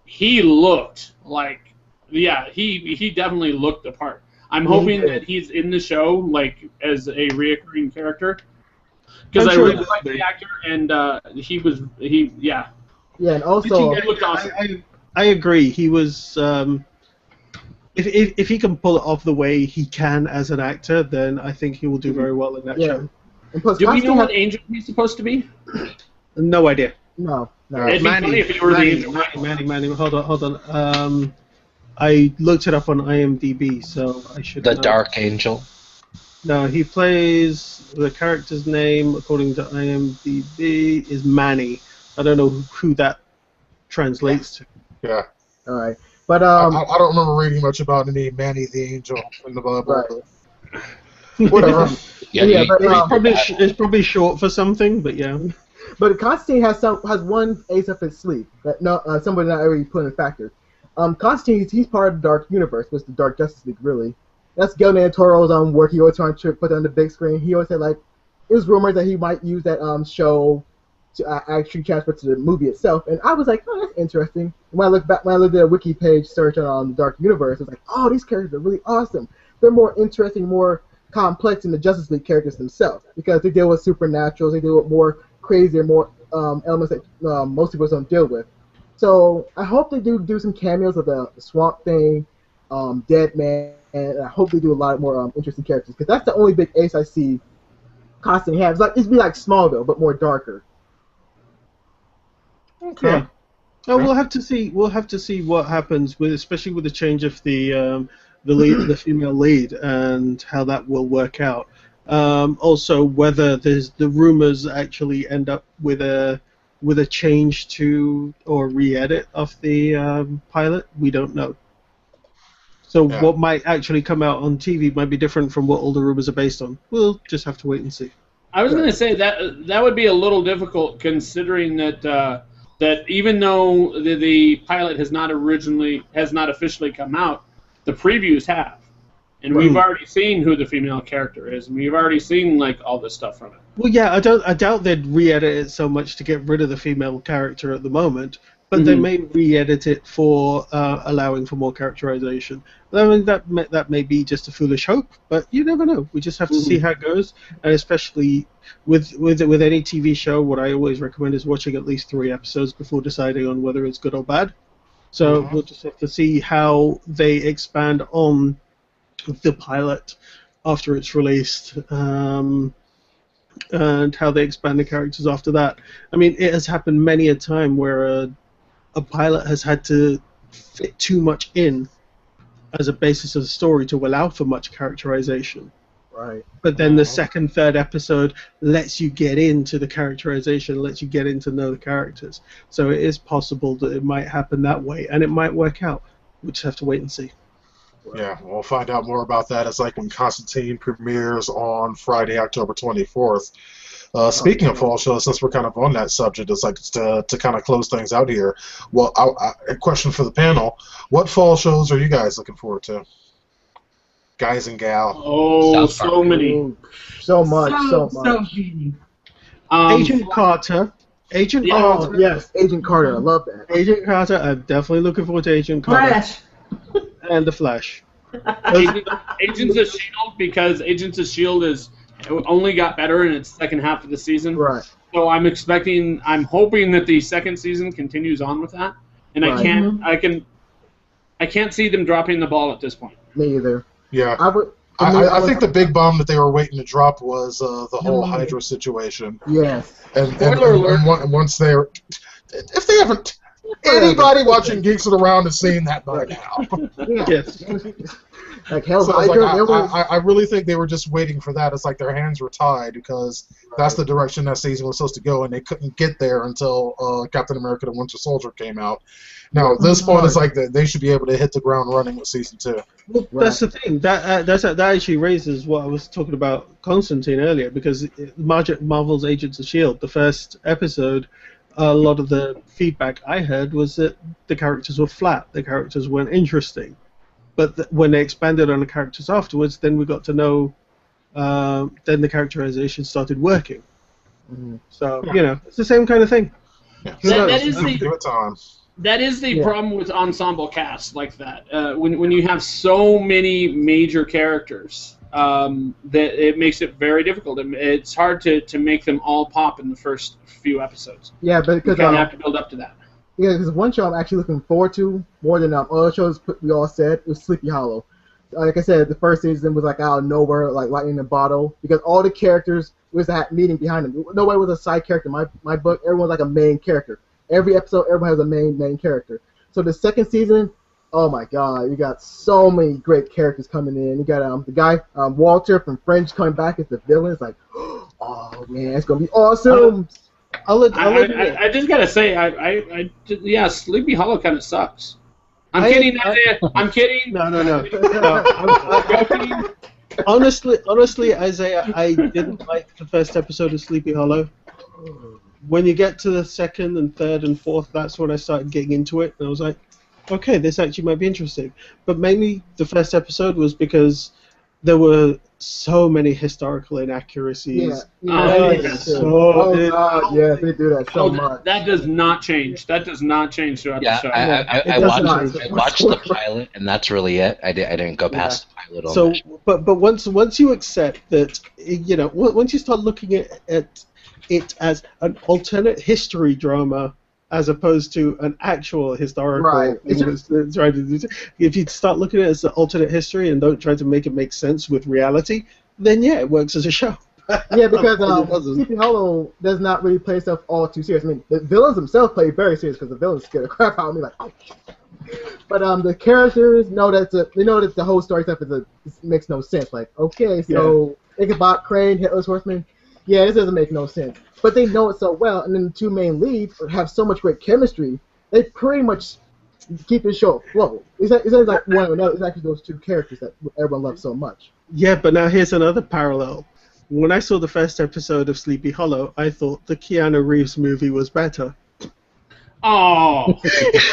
he looked like. Yeah, he definitely looked the part. I'm hoping that he's in the show like as a reoccurring character because I really like the actor and yeah. Yeah, and also he looked awesome. I agree. He was if he can pull it off the way he can as an actor, then I think he will do very well in that show. And plus, do we know what angel he's supposed to be? No idea. No. It'd be funny if he were the angel. Manny, hold on. I looked it up on IMDb, so I should know. The Dark Angel. No, he plays the character's name according to IMDb is Manny. I don't know who that translates to. Yeah. All right, but I don't remember reading much about any Manny the Angel in the Bible. Right. Whatever. But it's probably short for something, but yeah. But Constantine has one ace up his sleeve that somebody not already put in factor. Constantine, he's part of the Dark Universe, which is the Dark Justice League, really. That's Guillermo del Toro's work. He always trying to put on the big screen. He always said, like, it was rumored that he might use that show to actually transfer to the movie itself. And I was like, oh, that's interesting. And when I looked at a wiki page search on the Dark Universe, I was like, oh, these characters are really awesome. They're more interesting, more complex than the Justice League characters themselves because they deal with supernaturals, they deal with more crazier, more elements that most people don't deal with. So I hope they do some cameos of the Swamp Thing, Dead Man, and I hope they do a lot more interesting characters because that's the only big ace I see Constantine have. It'd be like Smallville but more darker. Okay. Yeah. Oh, we'll have to see. We'll have to see what happens especially with the change of the lead, the female lead, and how that will work out. Also, whether the rumors actually end up with a change to or re-edit of the pilot, we don't know. So what might actually come out on TV might be different from what all the rumors are based on. We'll just have to wait and see. I was going to say that would be a little difficult considering that even though the pilot has not officially come out, the previews have. And we've already seen who the female character is, and we've already seen like all this stuff from it. Well, yeah, I doubt they'd re-edit it so much to get rid of the female character at the moment, but they may re-edit it for allowing for more characterization. I mean, that may be just a foolish hope, but you never know. We just have to see how it goes, and especially with any TV show, what I always recommend is watching at least 3 episodes before deciding on whether it's good or bad. So we'll just have to see how they expand on the pilot after it's released, and how they expand the characters after that. I mean, it has happened many a time where a pilot has had to fit too much in as a basis of the story to allow for much characterization. Right. But then the second, third episode lets you get into the characterization, lets you get into know the characters. So it is possible that it might happen that way, and it might work out. We'll just have to wait and see. Yeah, we'll find out more about that. It's like when Constantine premieres on Friday, October 24th. Speaking of fall shows, since we're kind of on that subject, it's like to kind of close things out here. Well, a question for the panel: what fall shows are you guys looking forward to, guys and gal? Oh, so many, so much. Agent Carter. Agent Carter. Yes, Agent Carter. I love that. Agent Carter. I'm definitely looking forward to Agent Carter. And the Flash. Agents of S.H.I.E.L.D. because Agents of S.H.I.E.L.D. only got better in its second half of the season. Right. So I'm hoping that the second season continues on with that, and Right. I can't see them dropping the ball at this point. Me either. Yeah. I think the big bomb that they were waiting to drop was the whole Hydra situation. Yes. And Spoiler alert. Once they're, if they haven't, anybody watching Geeks Around has seen that by now. Yes. Like hell, So it's Hydra. I really think they were just waiting for that. It's like their hands were tied because that's the direction that season was supposed to go, and they couldn't get there until Captain America: The Winter Soldier came out. Now at this point, it's like they should be able to hit the ground running with season 2. Well, that's the thing. That actually raises what I was talking about Constantine earlier, because Marvel's Agents of S.H.I.E.L.D., the first episode, a lot of the feedback I heard was that the characters were flat. The characters weren't interesting. But when they expanded on the characters afterwards, then we got to know. Then the characterization started working. Mm-hmm. So it's the same kind of thing. Yeah. That is the Give it time. That is the problem with ensemble casts like that. When you have so many major characters, that it makes it very difficult. It's hard to make them all pop in the first few episodes. Yeah, but because you have to build up to that. Yeah, because one show I'm actually looking forward to more than other shows we all said was Sleepy Hollow. Like I said, the first season was like out of nowhere, like lightning in a bottle, because all the characters was that meaning behind them. Nobody was a side character. My book, everyone's like a main character. Every episode, everyone has a main character. So the second season, oh my God, you got so many great characters coming in. You got the guy Walter from Fringe coming back as the villain. It's like, oh man, it's gonna be awesome. I just gotta say, yeah, Sleepy Hollow kind of sucks. I'm kidding, Isaiah. I'm kidding. No. Honestly, Isaiah, I didn't like the first episode of Sleepy Hollow. When you get to the second and third and fourth, that's when I started getting into it, and I was like, okay, this actually might be interesting. But mainly the first episode was because there were so many historical inaccuracies. God, yeah, they do that so much. That does not change. That does not change throughout the show. I watched the pilot, and that's really it. I didn't go past the pilot on so, that. But once you accept that, once you start looking at it as an alternate history drama as opposed to an actual historical thing that's trying to do. If you start looking at it as an alternate history and don't try to make it make sense with reality, then yeah, it works as a show. Yeah, because Sleepy Hollow does not really play stuff all too serious. I mean, the villains themselves play very serious because the villains scare the crap out of me. Like, oh. But the characters know that the whole story stuff makes no sense. Like, okay, so Ichabod Crane, Hitler's Horseman. Yeah, this doesn't make no sense. But they know it so well, and then the two main leads have so much great chemistry, they pretty much keep the show afloat. It's like one or another. It's actually those two characters that everyone loves so much. Yeah, but now here's another parallel. When I saw the first episode of Sleepy Hollow, I thought the Keanu Reeves movie was better. Oh.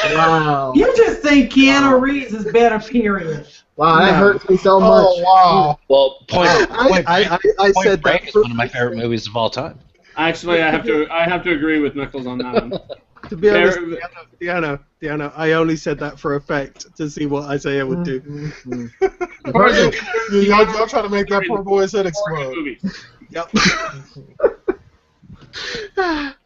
Wow. You just think Keanu Reeves is better, period. Wow, that hurts me so much. Oh, wow. Well, Point I said Break that is one of my favorite movies of all time. Actually, I have to agree with Nichols on that one. To be honest, Deanna, I only said that for effect to see what Isaiah would do. Y'all trying to make that poor boy's head explode. Yep.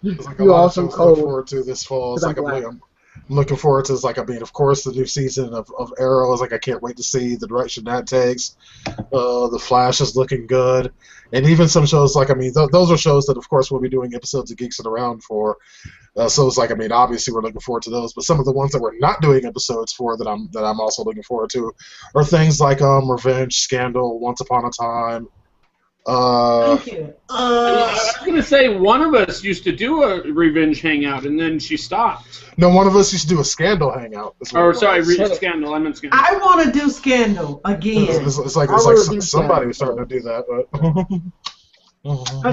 It's like you also look forward to this fall. It's like I'm looking forward to. Of course, the new season of Arrow is like I can't wait to see the direction that takes. The Flash is looking good, and even some shows those are shows that of course we'll be doing episodes of Geeks Around for. So it's like obviously we're looking forward to those, but some of the ones that we're not doing episodes for that I'm also looking forward to are things like Revenge, Scandal, Once Upon a Time. Thank you. I was going to say, one of us used to do a Revenge hangout, and then she stopped. No, one of us used to do a Scandal hangout. Scandal. I meant Scandal. I want to do Scandal again. It's like somebody was starting to do that. But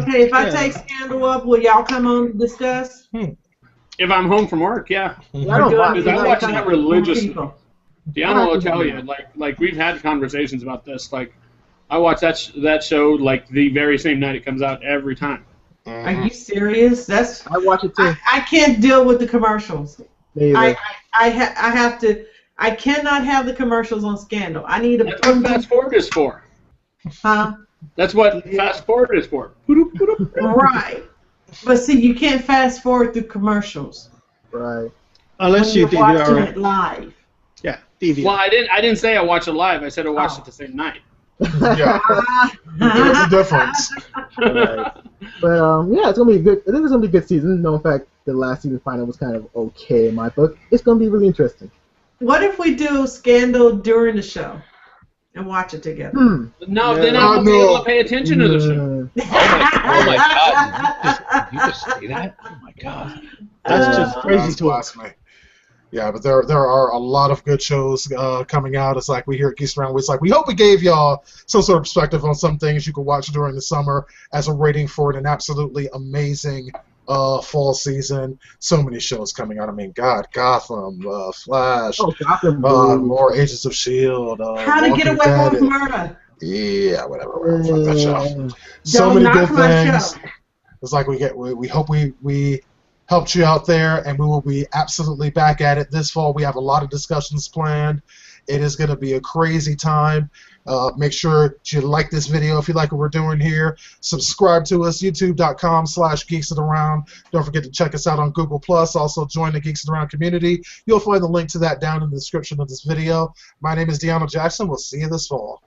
okay, if I take Scandal up, will y'all come on and discuss? If I'm home from work, yeah. Because I watch that religiously. Deanna will tell you, like we've had conversations about this, like. I watch that show like the very same night it comes out every time. Are you serious? I watch it too. I can't deal with the commercials. I have to. I cannot have the commercials on Scandal. I need a. That's what fast forward is for. Huh? That's what fast forward is for. Right. But see, you can't fast forward through commercials. Right. Unless when you you're watching DVR. it live. Yeah, DVR. Well, I didn't say I watched it live. I said I watched it the same night. Yeah, there's a difference. Right. But yeah, it's gonna be good. I think it's gonna be a good season. No, in fact, the last season final was kind of okay in my book. It's gonna be really interesting. What if we do Scandal during the show and watch it together? No, then I won't be able to pay attention to the show. Oh my God! You just say that? Oh my God! That's just crazy That's talk. blasphemy. Yeah, but there are a lot of good shows coming out. It's like we here at Geeks Around. It's like we hope we gave y'all some sort of perspective on some things you could watch during the summer as a rating for an absolutely amazing fall season. So many shows coming out. I mean, God, Gotham, Flash, Gotham. more Agents of S.H.I.E.L.D. How to Get Away with Murder. Yeah, whatever. Fuck that show. So Don't many knock good my things. show. It's like we hope we helped you out there, and we will be absolutely back at it this fall. We have a lot of discussions planned. It is going to be a crazy time. Make sure you like this video if you like what we're doing here. Subscribe to us, youtube.com/geeksaround. Don't forget to check us out on Google+. Also, join the Geeks Around community. You'll find the link to that down in the description of this video. My name is Deanna Jackson. We'll see you this fall.